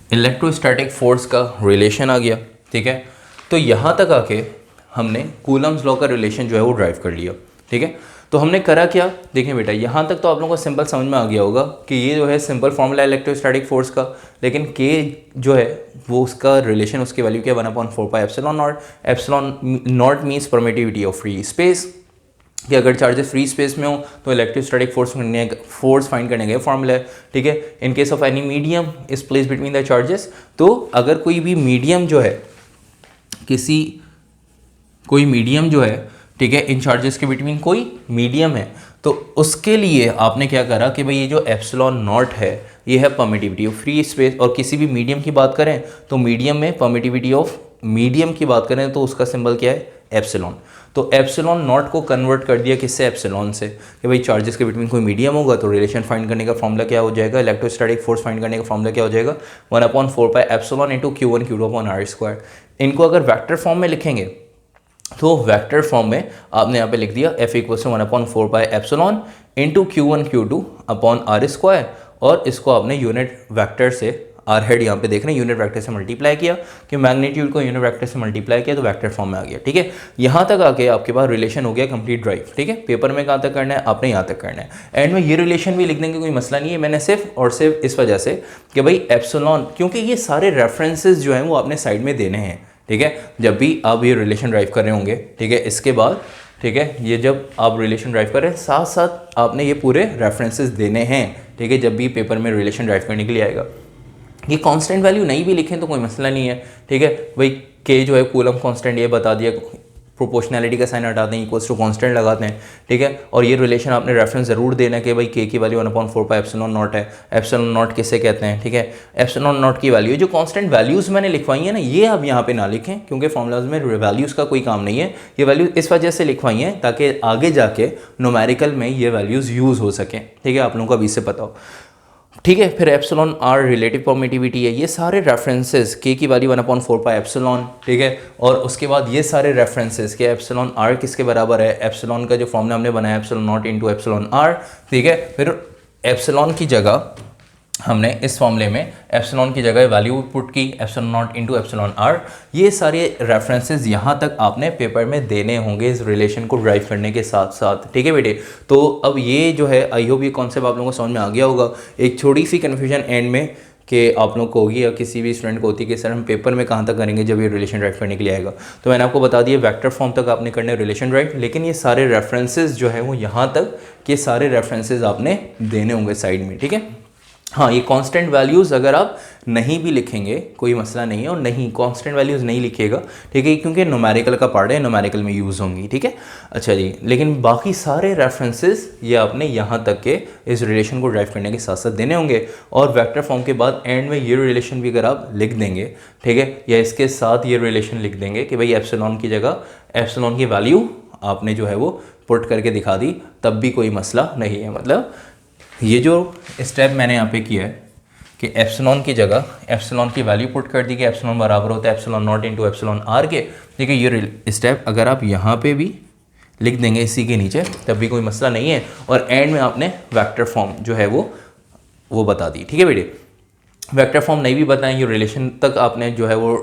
Speaker 1: इलेक्ट्रोस्टैटिक फोर्स का रिलेशन आ गया, ठीक है। तो यहाँ तक आके हमने कूलम्स लॉ का रिलेशन जो है वो ड्राइव कर लिया, ठीक है। तो हमने करा क्या, देखें बेटा, यहाँ तक तो आप लोगों को सिंपल समझ में आ गया होगा कि ये जो है सिंपल फॉर्मूला इलेक्ट्रोस्टैटिक फोर्स का, लेकिन के जो है वो उसका रिलेशन, उसकी वैल्यू क्या 1/4 pi epsilon not. Epsilon not means permittivity of free space, कि अगर चार्जेस फ्री स्पेस में हो तो इलेक्ट्रोस्टैटिक फोर्स फाइंड करने का फॉर्मूला है, ठीक है। इन case of any medium is place between the charges, तो अगर कोई भी मीडियम जो है किसी कोई मीडियम जो है, ठीक है, इन चार्जेस के बिटवीन कोई मीडियम है, तो उसके लिए आपने क्या करा कि भाई ये जो एप्सिलॉन नॉट है ये है परमिटिविटी ऑफ फ्री स्पेस। और किसी भी मीडियम की बात करें तो मीडियम में परमिटिविटी ऑफ मीडियम की बात करें तो उसका सिंबल क्या है, एप्सिलॉन। तो एप्सिलॉन नॉट को कन्वर्ट कर दिया किससे, एप्सिलॉन से, कि भाई चार्जेस के बिटवीन कोई मीडियम होगा तो रिलेशन फाइंड करने का फॉर्मूला क्या हो जाएगा, इलेक्ट्रोस्टैटिक फोर्स फाइंड करने का फॉर्मूला क्या हो जाएगा, 1/4 pi epsilon into Q1 Q2 upon R square. इनको अगर वेक्टर फॉर्म में लिखेंगे तो वेक्टर फॉर्म में आपने यहाँ पे लिख दिया F equal to 1/4 pi epsilon into Q1 Q2 upon R square, और इसको आपने यूनिट वेक्टर से, आर हेड यहाँ पे देख रहे हैं, यूनिट वेक्टर से मल्टीप्लाई किया, कि मैग्नीट्यूड को यूनिट वेक्टर से मल्टीप्लाई किया तो वेक्टर फॉर्म में आ गया। ठीक है, यहाँ तक आके आपके पास रिलेशन हो गया कंप्लीट ड्राइव। ठीक है, पेपर में कहाँ तक करना है, आपने यहाँ तक करना है। एंड में ये रिलेशन भी लिख देंगे, कोई मसला नहीं है। मैंने सिर्फ और सिर्फ इस वजह से कि भाई एप्सिलॉन, क्योंकि ये सारे रेफरेंसेज जो हैं वो आपने साइड में देने हैं। ठीक है, जब भी आप ये रिलेशन ड्राइव कर रहे होंगे, ठीक है, इसके बाद, ठीक है, ये जब आप रिलेशन ड्राइव कर रहे हैं साथ साथ आपने ये पूरे रेफरेंसेस देने हैं। ठीक है, जब भी पेपर में रिलेशन ड्राइव करने के लिए आएगा। ये कांस्टेंट वैल्यू नहीं भी लिखें तो कोई मसला नहीं है। ठीक है भाई, के जो है कूलम कांस्टेंट ये बता दिया, प्रोपोर्शनैलिटी का साइन हटाते हैं, इक्वल्स टू कांस्टेंट लगाते हैं। ठीक है, और ये रिलेशन आपने रेफरेंस ज़रूर देना कि भाई के की वैल्यू 1/4 पाई एप्सिलॉन नॉट है। एप्सिलॉन नॉट किसे कहते हैं, ठीक है, एप्सिलॉन नॉट की वैल्यू, जो कांस्टेंट वैल्यूज़ मैंने लिखवाई है ना, ये आप यहाँ पे ना लिखें क्योंकि फॉर्मूलाज में वैल्यूज़ का कोई काम नहीं है। ये वैल्यू इस वजह से लिखवाई हैं ताकि आगे जाके न्यूमेरिकल में ये वैल्यूज़ यूज़ हो सकें। ठीक है, आप लोगों को अभी से पता हो। ठीक है, फिर एप्सिलॉन आर रिलेटिव परमिटिविटी है, ये सारे रेफरेंसेस, के की वैल्यू 1/4 पाई एप्सिलॉन। ठीक है, और उसके बाद ये सारे रेफरेंसेस के एप्सिलॉन आर किसके बराबर है, एप्सिलॉन का जो फॉर्मूला हमने बनाया epsilon naught into epsilon R. ठीक है, फिर एप्सिलॉन की जगह हमने इस फॉर्मूले में एप्सिलॉन की जगह वैल्यू पुट की, epsilon naught into epsilon R. ये सारे रेफरेंसेस यहाँ तक आपने पेपर में देने होंगे इस रिलेशन को ड्राइव करने के साथ साथ। ठीक है बेटे, तो अब ये जो है, आई होप ये कॉन्सेप्ट आप लोगों को समझ में आ गया होगा। एक छोटी सी कन्फ्यूजन एंड में कि आप लोग को होगी या किसी भी स्टूडेंट को होती है कि सर हम पेपर में कहाँ तक करेंगे जब ये रिलेशन ड्राइव करने के लिए आएगा। तो मैंने आपको बता दिया वेक्टर फॉर्म तक आपने करना है रिलेशन ड्राइव, लेकिन ये सारे रेफरेंसेस जो है वो यहाँ तक के सारे रेफरेंसेस आपने देने होंगे साइड में। ठीक है, हाँ, ये कांस्टेंट वैल्यूज़ अगर आप नहीं भी लिखेंगे कोई मसला नहीं है, और नहीं कांस्टेंट वैल्यूज़ नहीं लिखेगा, ठीक है, क्योंकि न्यूमेरिकल का पार्ट है, न्यूमेरिकल में यूज़ होंगी। ठीक है, अच्छा जी, लेकिन बाकी सारे रेफरेंसेस ये आपने यहाँ तक के इस रिलेशन को ड्राइव करने के साथ साथ देने होंगे। और वेक्टर फॉर्म के बाद एंड में ये रिलेशन भी अगर आप लिख देंगे, ठीक है, या इसके साथ ये रिलेशन लिख देंगे कि भाई एप्सिलॉन की जगह एप्सिलॉन की वैल्यू आपने जो है वो पुट करके दिखा दी, तब भी कोई मसला नहीं है। मतलब ये जो स्टेप मैंने यहाँ पे किया है कि एप्सिलॉन की जगह एप्सिलॉन की वैल्यू पुट कर दी कि एप्सिलॉन बराबर होता है epsilon naught into epsilon R के। ठीक है, ये स्टेप अगर आप यहाँ पे भी लिख देंगे इसी के नीचे तब भी कोई मसला नहीं है। और एंड में आपने वेक्टर फॉर्म जो है वो बता दी। ठीक है बेटे, वेक्टर फॉर्म नहीं भी बताएं, ये रिलेशन तक आपने जो है वो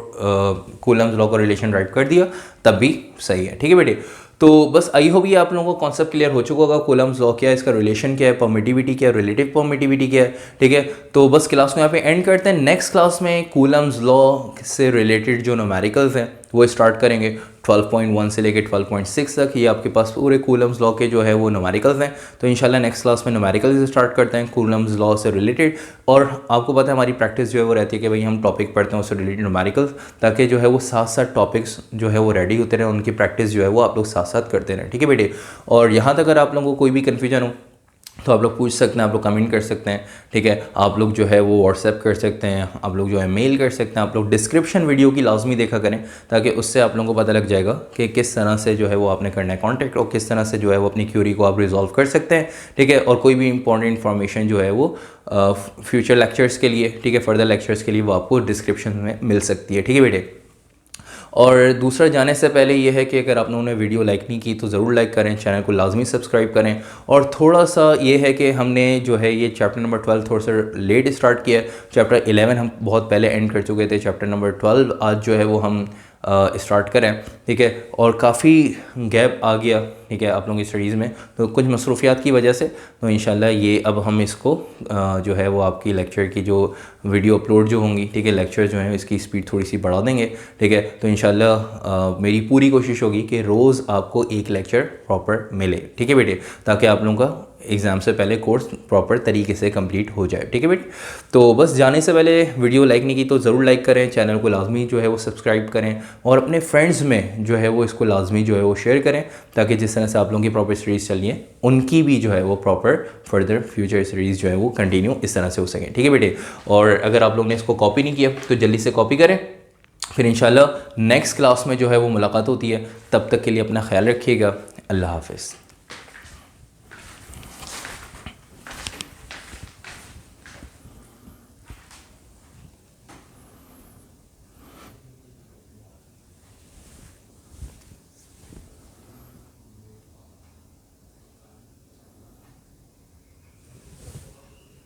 Speaker 1: कूलम्स लॉ का रिलेशन राइट कर दिया तब भी सही है। ठीक है बेटे, तो बस आई होप ये आप लोगों को कॉन्सेप्ट क्लियर हो चुका होगा। कूलम्स लॉ क्या है, इसका रिलेशन क्या है, परमिटिविटी क्या है, रिलेटिव परमिटिविटी क्या है। ठीक है, तो बस क्लास को यहाँ पे एंड करते हैं। नेक्स्ट क्लास में कूलम्स लॉ से रिलेटेड जो न्यूमेरिकल्स हैं वो स्टार्ट करेंगे 12.1 से लेकर 12.6 तक। ये आपके पास पूरे कूलम्स लॉ के जो है वो न्यूमेरिकल्स हैं। तो इंशाल्लाह नेक्स्ट क्लास में न्यूमेरिकल्स स्टार्ट करते हैं कूलम्स लॉ से रिलेटेड। और आपको पता है हमारी प्रैक्टिस जो है वो रहती है कि भाई हम टॉपिक पढ़ते हैं उससे रिलेटेड न्यूमेरिकल्स, ताकि जो है वो साथ साथ टॉपिक्स जो है वो रेडी होते रहें, उनकी प्रैक्टिस जो है वो आप लोग साथ साथ करते रहें। ठीक है बेटे, और यहाँ तक अगर आप लोगों को कोई भी कन्फ्यूजन हो तो आप लोग पूछ सकते हैं, आप लोग कमेंट कर सकते हैं। ठीक है, आप लोग जो है वो व्हाट्सएप कर सकते हैं, आप लोग जो है मेल कर सकते हैं। आप लोग डिस्क्रिप्शन वीडियो की लाजमी देखा करें ताकि उससे आप लोगों को पता लग जाएगा कि किस तरह से जो है वो आपने करना है कॉन्टैक्ट, और किस तरह से जो है वो अपनी क्यूरी को आप रिजॉल्व कर सकते हैं। ठीक है, और कोई भी इंपॉर्टेंट इन्फॉर्मेशन जो है वो फ्यूचर लेक्चर्स के लिए, ठीक है, फर्दर लेक्चर्स के लिए वो आपको डिस्क्रिप्शन में मिल सकती है। ठीक है बेटे, और दूसरा जाने से पहले ये है कि अगर आप लोगों ने वीडियो लाइक नहीं की तो ज़रूर लाइक करें, चैनल को लाजमी सब्सक्राइब करें। और थोड़ा सा ये है कि हमने जो है ये चैप्टर नंबर 12 थोड़ा सा लेट स्टार्ट किया है। चैप्टर 11 हम बहुत पहले एंड कर चुके थे, चैप्टर नंबर 12 आज जो है वो हम स्टार्ट करें। ठीक है, और काफ़ी गैप आ गया, ठीक है, आप लोगों की स्टडीज़ में, तो कुछ मसरूफियात की वजह से। तो इंशाल्लाह ये अब हम इसको जो है वो आपकी लेक्चर की जो वीडियो अपलोड जो होंगी, ठीक है, लेक्चर जो है इसकी स्पीड थोड़ी सी बढ़ा देंगे। ठीक है, तो इंशाल्लाह मेरी पूरी कोशिश होगी कि रोज़ आपको एक लेक्चर प्रॉपर मिले। ठीक है बेटे, ताकि आप लोगों का एग्ज़ाम से पहले कोर्स प्रॉपर तरीके से कंप्लीट हो जाए। ठीक है बेटे, तो बस जाने से पहले वीडियो लाइक नहीं की तो ज़रूर लाइक करें, चैनल को लाजमी जो है वो सब्सक्राइब करें और अपने फ्रेंड्स में जो है वो इसको लाजमी जो है वो शेयर करें, ताकि जिस तरह से आप लोगों की प्रॉपर स्टडीज़ चल रही है उनकी भी जो है वो प्रॉपर फर्दर फ्यूचर स्टडीज़ जो है वो कंटिन्यू इस तरह से हो सकें। ठीक है बेटे, और अगर आप लोगों ने इसको कॉपी नहीं किया तो जल्दी से कॉपी करें, फिर इंशाल्लाह नेक्स्ट क्लास में जो है वो मुलाकात होती है। तब तक के लिए अपना ख्याल रखिएगा। अल्लाह हाफ़िज़।